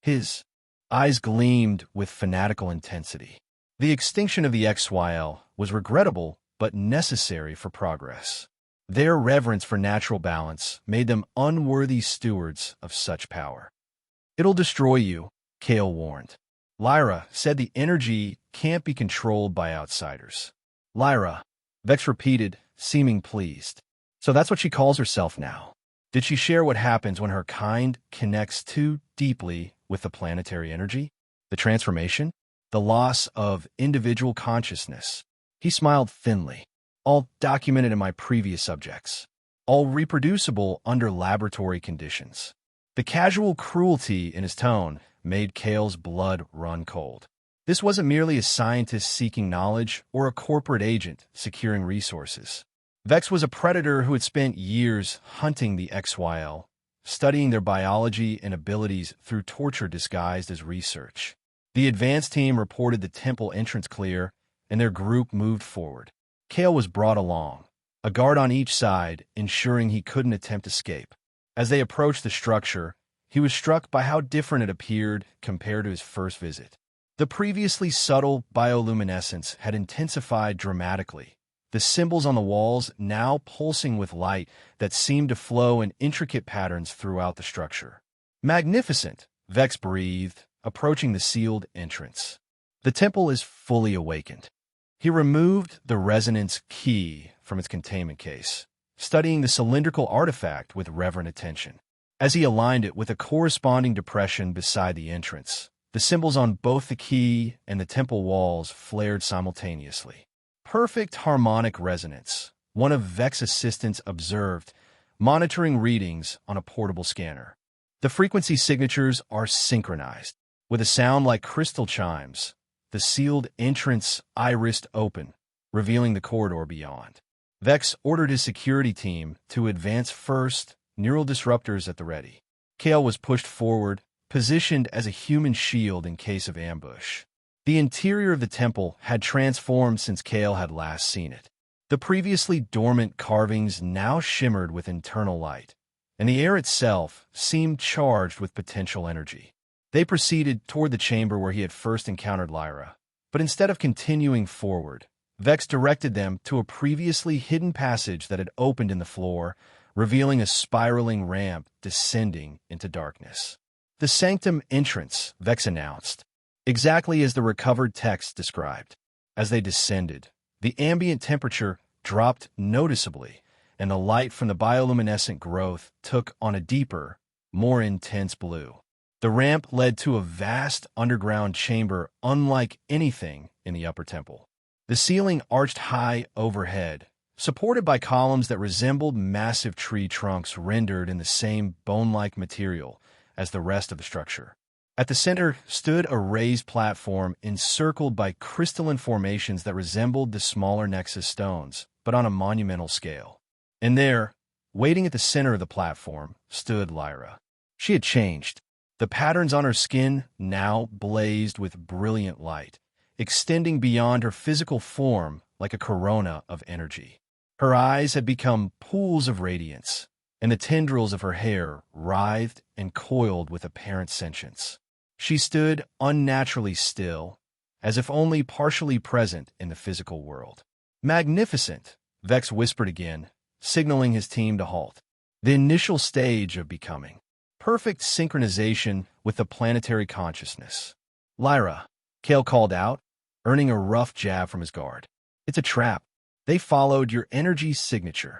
Speaker 1: His eyes gleamed with fanatical intensity. The extinction of the XYL was regrettable but necessary for progress. Their reverence for natural balance made them unworthy stewards of such power. It'll destroy you, Kale warned. Lyra said the energy can't be controlled by outsiders. Lyra, Vex repeated, seeming pleased. So that's what she calls herself now. Did she share what happens when her kind connects too deeply with the planetary energy? The transformation? The loss of individual consciousness? He smiled thinly. All documented in my previous subjects. All reproducible under laboratory conditions. The casual cruelty in his tone made Kale's blood run cold. This wasn't merely a scientist seeking knowledge or a corporate agent securing resources. Vex was a predator who had spent years hunting the XYL, studying their biology and abilities through torture disguised as research. The advanced team reported the temple entrance clear, and their group moved forward. Kale was brought along, a guard on each side, ensuring he couldn't attempt escape. As they approached the structure, he was struck by how different it appeared compared to his first visit. The previously subtle bioluminescence had intensified dramatically, the symbols on the walls now pulsing with light that seemed to flow in intricate patterns throughout the structure. Magnificent, Vex breathed, approaching the sealed entrance. The temple is fully awakened. He removed the resonance key from its containment case, studying the cylindrical artifact with reverent attention. As he aligned it with a corresponding depression beside the entrance, the symbols on both the key and the temple walls flared simultaneously. Perfect harmonic resonance, one of Vex's assistants observed, monitoring readings on a portable scanner. The frequency signatures are synchronized. With a sound like crystal chimes, the sealed entrance irised open, revealing the corridor beyond. Vex ordered his security team to advance first, neural disruptors at the ready. Kale was pushed forward, positioned as a human shield in case of ambush. The interior of the temple had transformed since Kale had last seen it. The previously dormant carvings now shimmered with internal light, and the air itself seemed charged with potential energy. They proceeded toward the chamber where he had first encountered Lyra, but instead of continuing forward, Vex directed them to a previously hidden passage that had opened in the floor, revealing a spiraling ramp descending into darkness. The sanctum entrance, Vex announced, exactly as the recovered text described. As they descended, the ambient temperature dropped noticeably, and the light from the bioluminescent growth took on a deeper, more intense blue. The ramp led to a vast underground chamber unlike anything in the upper temple. The ceiling arched high overhead, supported by columns that resembled massive tree trunks rendered in the same bone-like material as the rest of the structure. At the center stood a raised platform encircled by crystalline formations that resembled the smaller Nexus stones, but on a monumental scale. And there, waiting at the center of the platform, stood Lyra. She had changed. The patterns on her skin now blazed with brilliant light, extending beyond her physical form like a corona of energy. Her eyes had become pools of radiance, and the tendrils of her hair writhed and coiled with apparent sentience. She stood unnaturally still, as if only partially present in the physical world. "Magnificent," Vex whispered again, signaling his team to halt. The initial stage of becoming. Perfect synchronization with the planetary consciousness. "Lyra," Kale called out, earning a rough jab from his guard. "It's a trap. They followed your energy signature."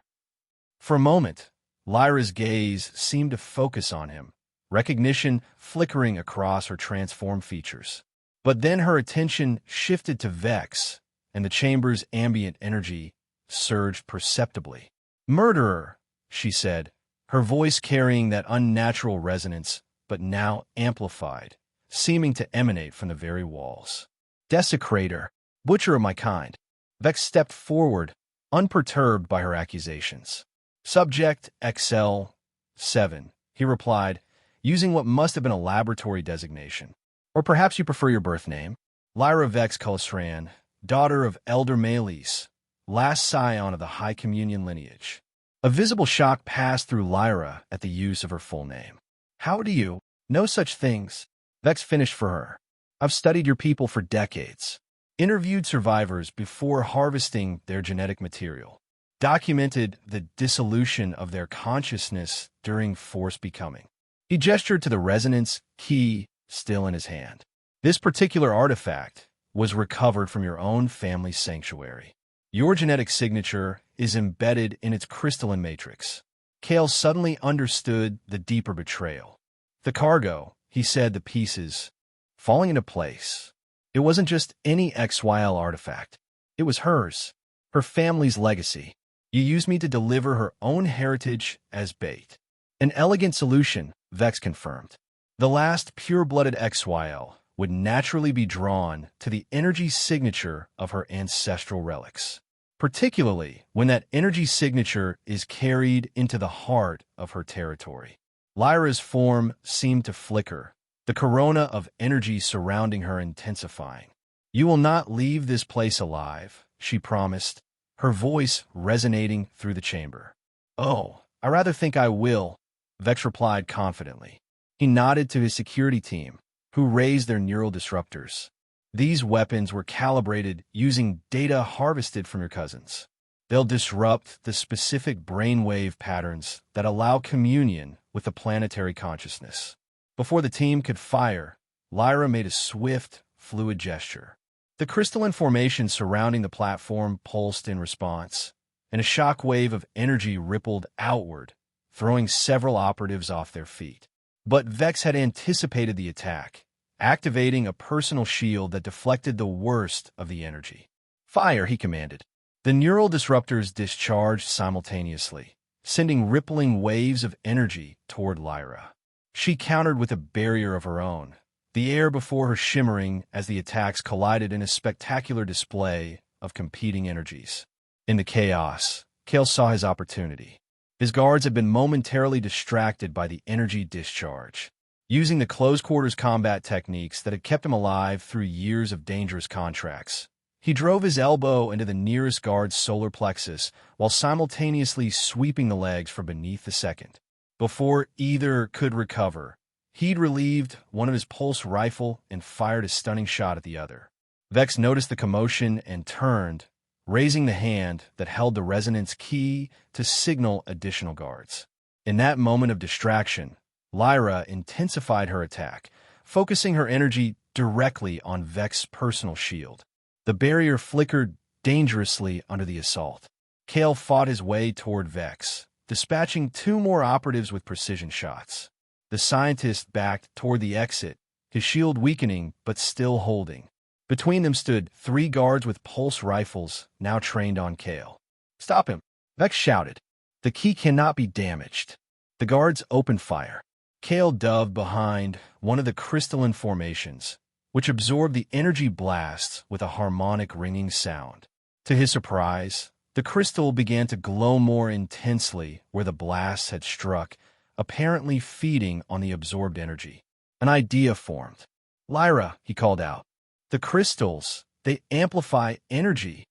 Speaker 1: For a moment, Lyra's gaze seemed to focus on him, recognition flickering across her transformed features. But then her attention shifted to Vex, and the chamber's ambient energy surged perceptibly. "Murderer," she said, her voice carrying that unnatural resonance, but now amplified, seeming to emanate from the very walls. "Desecrator, butcher of my kind." Vex stepped forward, unperturbed by her accusations. "Subject XL7, he replied, using what must have been a laboratory designation. "Or perhaps you prefer your birth name." Lyra Vex Kalsran, daughter of Elder Melis, last scion of the High Communion lineage. A visible shock passed through Lyra at the use of her full name. "How do you know such things?" Vex finished for her. "I've studied your people for decades, interviewed survivors before harvesting their genetic material, documented the dissolution of their consciousness during forced becoming." He gestured to the resonance key still in his hand. "This particular artifact was recovered from your own family's sanctuary. Your genetic signature is embedded in its crystalline matrix." Kale suddenly understood the deeper betrayal. The cargo, he said, the pieces, falling into place. It wasn't just any XYL artifact. It was hers, her family's legacy. "You used me to deliver her own heritage as bait." "An elegant solution," Vex confirmed. "The last pure-blooded XYL would naturally be drawn to the energy signature of her ancestral relics, particularly when that energy signature is carried into the heart of her territory." Lyra's form seemed to flicker, the corona of energy surrounding her intensifying. "You will not leave this place alive," she promised, her voice resonating through the chamber. "Oh, I rather think I will," Vex replied confidently. He nodded to his security team, who raised their neural disruptors. These weapons were calibrated using data harvested from your cousins. They'll disrupt the specific brainwave patterns that allow communion with the planetary consciousness. Before the team could fire, Lyra made a swift, fluid gesture. The crystalline formation surrounding the platform pulsed in response, and a shock wave of energy rippled outward, throwing several operatives off their feet. But Vex had anticipated the attack, activating a personal shield that deflected the worst of the energy. "Fire," he commanded. The neural disruptors discharged simultaneously, sending rippling waves of energy toward Lyra. She countered with a barrier of her own, the air before her shimmering as the attacks collided in a spectacular display of competing energies. In the chaos, Kale saw his opportunity. His guards had been momentarily distracted by the energy discharge. Using the close-quarters combat techniques that had kept him alive through years of dangerous contracts, he drove his elbow into the nearest guard's solar plexus while simultaneously sweeping the legs from beneath the second. Before either could recover, he'd relieved one of his pulse rifle and fired a stunning shot at the other. Vex noticed the commotion and turned, raising the hand that held the resonance key to signal additional guards. In that moment of distraction, Lyra intensified her attack, focusing her energy directly on Vex's personal shield. The barrier flickered dangerously under the assault. Kale fought his way toward Vex, dispatching 2 more operatives with precision shots. The scientist backed toward the exit, his shield weakening but still holding. Between them stood 3 guards with pulse rifles, now trained on Kale. "Stop him!" Vex shouted. "The key cannot be damaged." The guards opened fire. Kale dove behind one of the crystalline formations, which absorbed the energy blasts with a harmonic ringing sound. To his surprise, the crystal began to glow more intensely where the blasts had struck, apparently feeding on the absorbed energy. An idea formed. "Lyra," he called out. "The crystals, they amplify energy."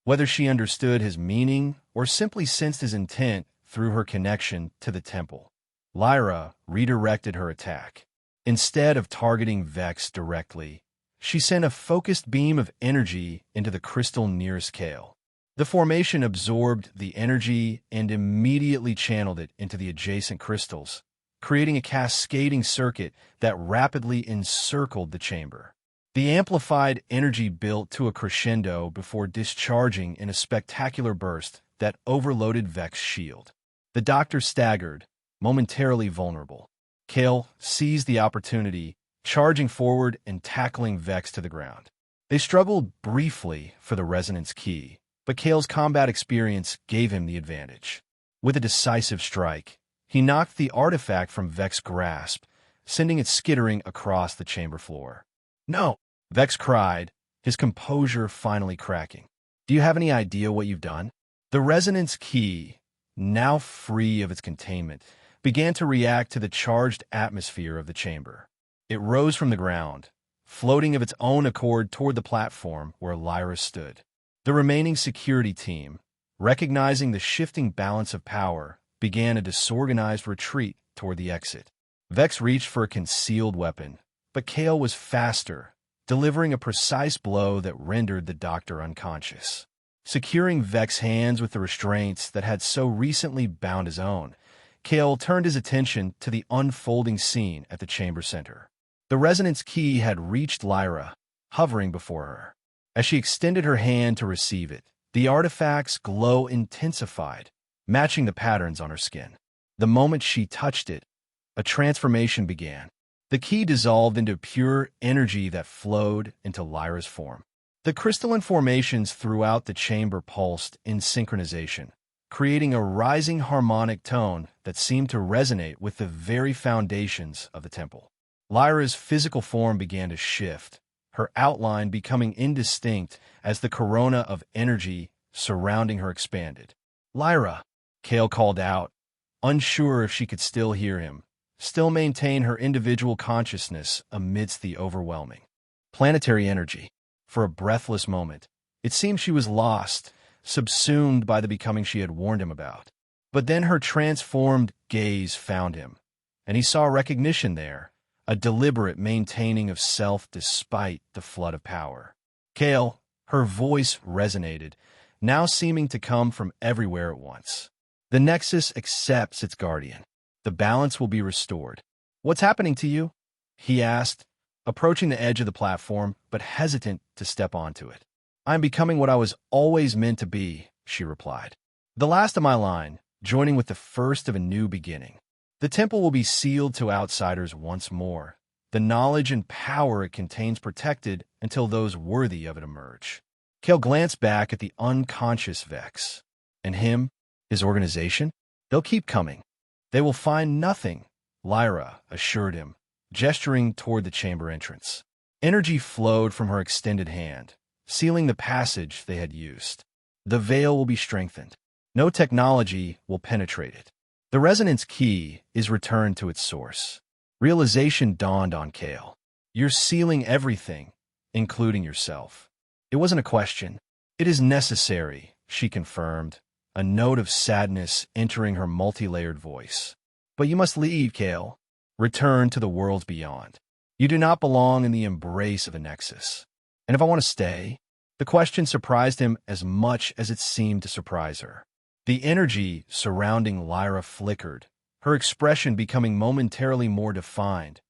Speaker 1: Whether she understood his meaning or simply sensed his intent through her connection to the temple, Lyra redirected her attack. Instead of targeting Vex directly, she sent a focused beam of energy into the crystal nearest Kale. The formation absorbed the energy and immediately channeled it into the adjacent crystals, creating a cascading circuit that rapidly encircled the chamber. The amplified energy built to a crescendo before discharging in a spectacular burst that overloaded Vex's shield. The doctor staggered, momentarily vulnerable. Kale seized the opportunity, charging forward and tackling Vex to the ground. They struggled briefly for the resonance key, but Kale's combat experience gave him the advantage. With a decisive strike, he knocked the artifact from Vex's grasp, sending it skittering across the chamber floor. "No!" Vex cried, his composure finally cracking. "Do you have any idea what you've done?" The resonance key, now free of its containment, began to react to the charged atmosphere of the chamber. It rose from the ground, floating of its own accord toward the platform where Lyra stood. The remaining security team, recognizing the shifting balance of power, began a disorganized retreat toward the exit. Vex reached for a concealed weapon, but Kale was faster, delivering a precise blow that rendered the doctor unconscious. Securing Vex's hands with the restraints that had so recently bound his own, Kale turned his attention to the unfolding scene at the chamber center. The resonance key had reached Lyra, hovering before her. As she extended her hand to receive it, the artifact's glow intensified, matching the patterns on her skin. The moment she touched it, a transformation began. The key dissolved into pure energy that flowed into Lyra's form. The crystalline formations throughout the chamber pulsed in synchronization, creating a rising harmonic tone that seemed to resonate with the very foundations of the temple. Lyra's physical form began to shift, her outline becoming indistinct as the corona of energy surrounding her expanded. "Lyra," Kale called out, unsure if she could still hear him, still maintain her individual consciousness amidst the overwhelming planetary energy. For a breathless moment, it seemed she was lost, subsumed by the becoming she had warned him about. But then her transformed gaze found him, and he saw recognition there, a deliberate maintaining of self despite the flood of power. Kale, her voice resonated, now seeming to come from everywhere at once. The Nexus accepts its guardian. The balance will be restored. What's happening to you? He asked, approaching the edge of the platform, but hesitant to step onto it. I'm becoming what I was always meant to be, she replied. The last of my line, joining with the first of a new beginning. The temple will be sealed to outsiders once more, the knowledge and power it contains protected until those worthy of it emerge. Kale glanced back at the unconscious Vex. And him, his organization? They'll keep coming. They will find nothing, Lyra assured him, gesturing toward the chamber entrance. Energy flowed from her extended hand, sealing the passage they had used. The veil will be strengthened. No technology will penetrate it. The resonance key is returned to its source. Realization dawned on Kale. You're sealing everything, including yourself. It wasn't a question. It is necessary, she confirmed, a note of sadness entering her multi-layered voice. But you must leave, Kale. Return to the worlds beyond. You do not belong in the embrace of a Nexus. And if I want to stay? The question surprised him as much as it seemed to surprise her. The energy surrounding Lyra flickered, her expression becoming momentarily more defined,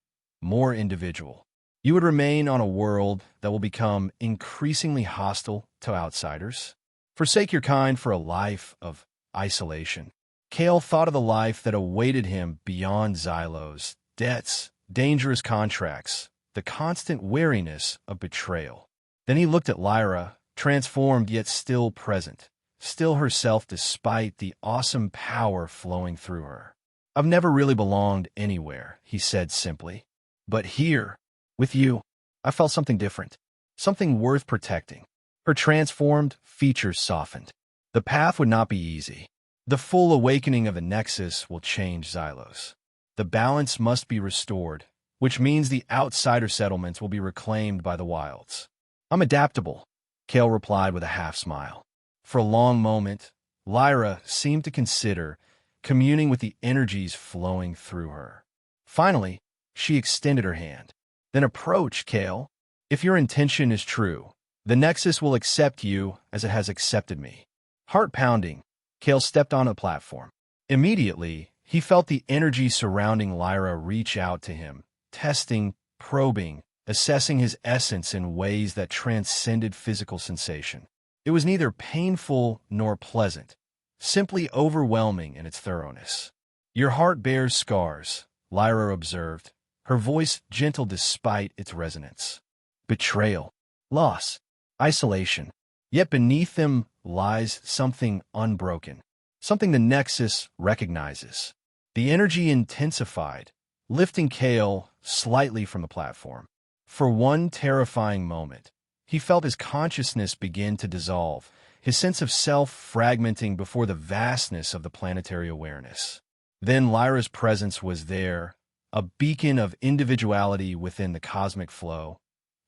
Speaker 1: more individual. You would remain on a world that will become increasingly hostile to outsiders. Forsake your kind for a life of isolation. Kale thought of the life that awaited him beyond Xylos, debts, dangerous contracts, the constant wariness of betrayal. Then he looked at Lyra, transformed yet still present, still herself despite the awesome power flowing through her. I've never really belonged anywhere, he said simply. But here, with you, I felt something different, something worth protecting. Her transformed features softened. The path would not be easy. The full awakening of the Nexus will change Xylos. The balance must be restored, which means the outsider settlements will be reclaimed by the wilds. I'm adaptable, Kale replied with a half-smile. For a long moment, Lyra seemed to consider, communing with the energies flowing through her. Finally, she extended her hand. Then approach, Kale. If your intention is true, the Nexus will accept you as it has accepted me. Heart pounding, Kale stepped on a platform. Immediately, he felt the energy surrounding Lyra reach out to him, testing, probing, assessing his essence in ways that transcended physical sensation. It was neither painful nor pleasant, simply overwhelming in its thoroughness. Your heart bears scars, Lyra observed, her voice gentle despite its resonance. Betrayal, loss, isolation. Yet beneath them lies something unbroken, something the Nexus recognizes. The energy intensified, lifting Kale slightly from the platform. For one terrifying moment, he felt his consciousness begin to dissolve, his sense of self fragmenting before the vastness of the planetary awareness. Then Lyra's presence was there, a beacon of individuality within the cosmic flow,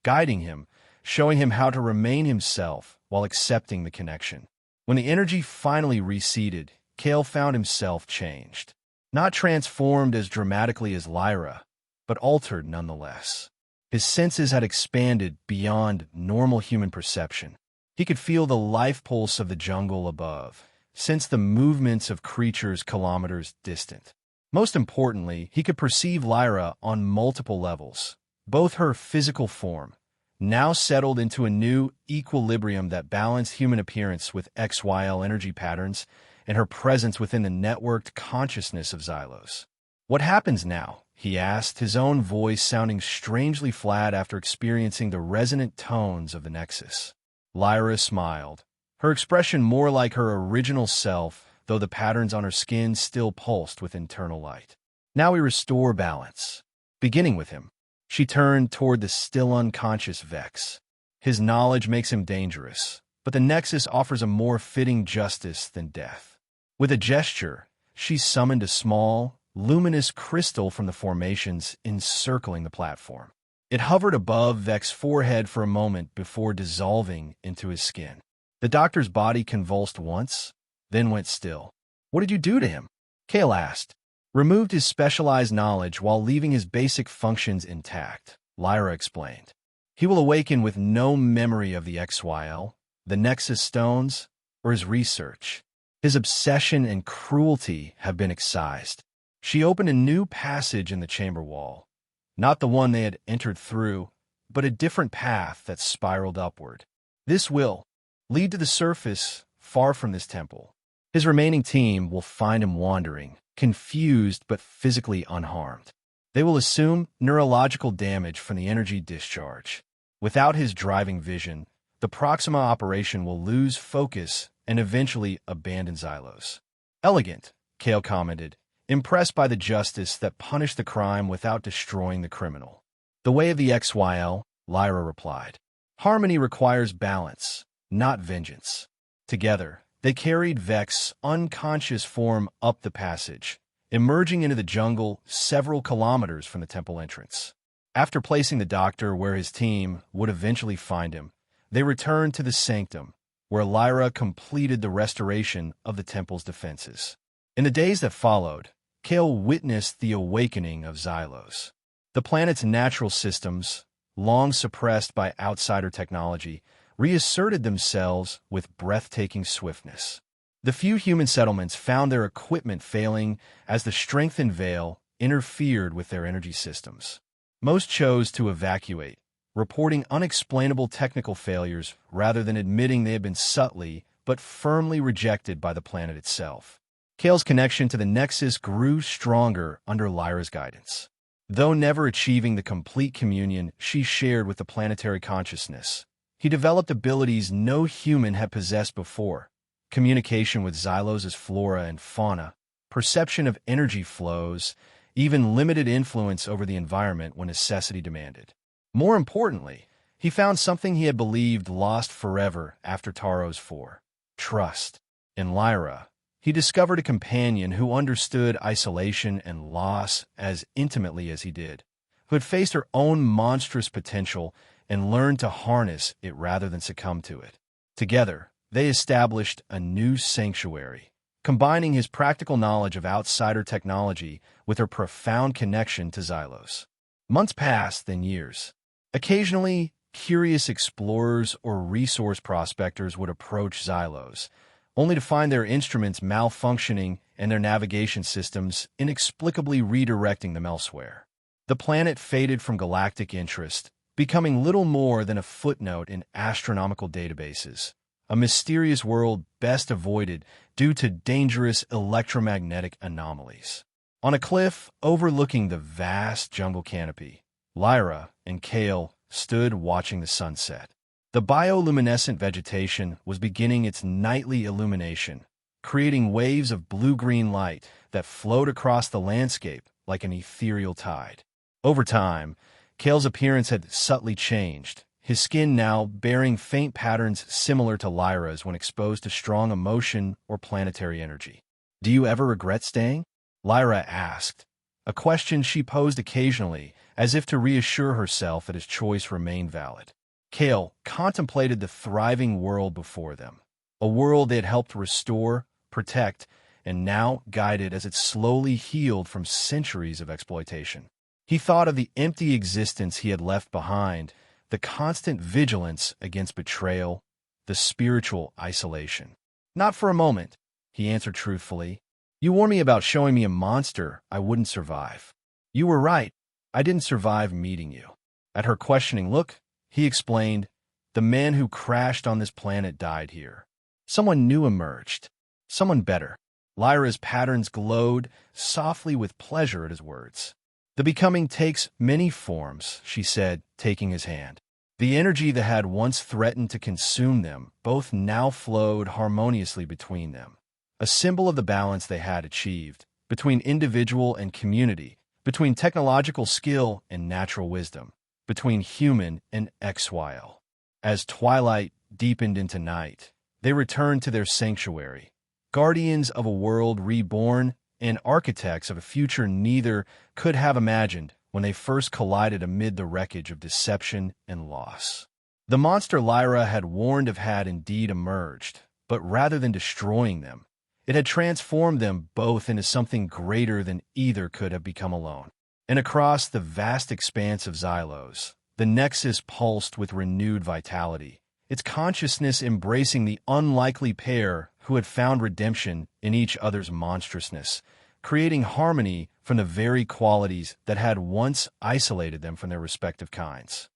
Speaker 1: guiding him, showing him how to remain himself while accepting the connection. When the energy finally receded, Kale found himself changed. Not transformed as dramatically as Lyra, but altered nonetheless. His senses had expanded beyond normal human perception. He could feel the life pulse of the jungle above, sense the movements of creatures kilometers distant. Most importantly, he could perceive Lyra on multiple levels, both her physical form, now settled into a new equilibrium that balanced human appearance with XYL energy patterns, and her presence within the networked consciousness of Xylos. What happens now? He asked, his own voice sounding strangely flat after experiencing the resonant tones of the Nexus. Lyra smiled, her expression more like her original self, though the patterns on her skin still pulsed with internal light. Now we restore balance. Beginning with him, she turned toward the still unconscious Vex. His knowledge makes him dangerous, but the Nexus offers a more fitting justice than death. With a gesture, she summoned a small, luminous crystal from the formations encircling the platform. It hovered above Vex's forehead for a moment before dissolving into his skin. The doctor's body convulsed once, then went still. What did you do to him? Kale asked, removed his specialized knowledge while leaving his basic functions intact, Lyra explained. He will awaken with no memory of the XYL, the Nexus Stones, or his research. His obsession and cruelty have been excised. She opened a new passage in the chamber wall, not the one they had entered through, but a different path that spiraled upward. This will lead to the surface, far from this temple. His remaining team will find him wandering, confused but physically unharmed. They will assume neurological damage from the energy discharge. Without his driving vision, the Proxima operation will lose focus and eventually abandon Xylos. Elegant, Kale commented, impressed by the justice that punished the crime without destroying the criminal. The way of the XYL, Lyra replied. Harmony requires balance, not vengeance. Together, they carried Vex's unconscious form up the passage, emerging into the jungle several kilometers from the temple entrance. After placing the doctor where his team would eventually find him, they returned to the sanctum, where Lyra completed the restoration of the temple's defenses. In the days that followed, Kale witnessed the awakening of Xylos. The planet's natural systems, long suppressed by outsider technology, reasserted themselves with breathtaking swiftness. The few human settlements found their equipment failing as the strengthened veil interfered with their energy systems. Most chose to evacuate, reporting unexplainable technical failures rather than admitting they had been subtly but firmly rejected by the planet itself. Kale's connection to the Nexus grew stronger under Lyra's guidance. Though never achieving the complete communion she shared with the planetary consciousness, he developed abilities no human had possessed before: communication with Xylos' flora and fauna, perception of energy flows, even limited influence over the environment when necessity demanded. More importantly, he found something he had believed lost forever after Taros 4: trust. In Lyra, he discovered a companion who understood isolation and loss as intimately as he did, who had faced her own monstrous potential and learned to harness it rather than succumb to it. Together, they established a new sanctuary, combining his practical knowledge of outsider technology with her profound connection to Xylos. Months passed, then years. Occasionally, curious explorers or resource prospectors would approach Xylos, only to find their instruments malfunctioning and their navigation systems inexplicably redirecting them elsewhere. The planet faded from galactic interest, becoming little more than a footnote in astronomical databases, a mysterious world best avoided due to dangerous electromagnetic anomalies. On a cliff overlooking the vast jungle canopy, Lyra and Kale stood watching the sunset. The bioluminescent vegetation was beginning its nightly illumination, creating waves of blue-green light that flowed across the landscape like an ethereal tide. Over time, Kale's appearance had subtly changed, his skin now bearing faint patterns similar to Lyra's when exposed to strong emotion or planetary energy. "Do you ever regret staying?" Lyra asked, a question she posed occasionally as if to reassure herself that his choice remained valid. Kale contemplated the thriving world before them, a world they had helped restore, protect, and now guided as it slowly healed from centuries of exploitation. He thought of the empty existence he had left behind, the constant vigilance against betrayal, the spiritual isolation. "Not for a moment," he answered truthfully. "You warned me about showing me a monster I wouldn't survive. You were right. I didn't survive meeting you." At her questioning look, he explained, "The man who crashed on this planet died here. Someone new emerged. Someone better." Lyra's patterns glowed softly with pleasure at his words. "The becoming takes many forms," she said, taking his hand. The energy that had once threatened to consume them both now flowed harmoniously between them, a symbol of the balance they had achieved, between individual and community, between technological skill and natural wisdom, between human and XYL. As twilight deepened into night, they returned to their sanctuary, guardians of a world reborn and architects of a future neither could have imagined when they first collided amid the wreckage of deception and loss. The monster Lyra had warned of had indeed emerged, but rather than destroying them, It had transformed them both into something greater than either could have become alone. And across the vast expanse of Xylos, the Nexus pulsed with renewed vitality, its consciousness embracing the unlikely pair who had found redemption in each other's monstrousness, creating harmony from the very qualities that had once isolated them from their respective kinds.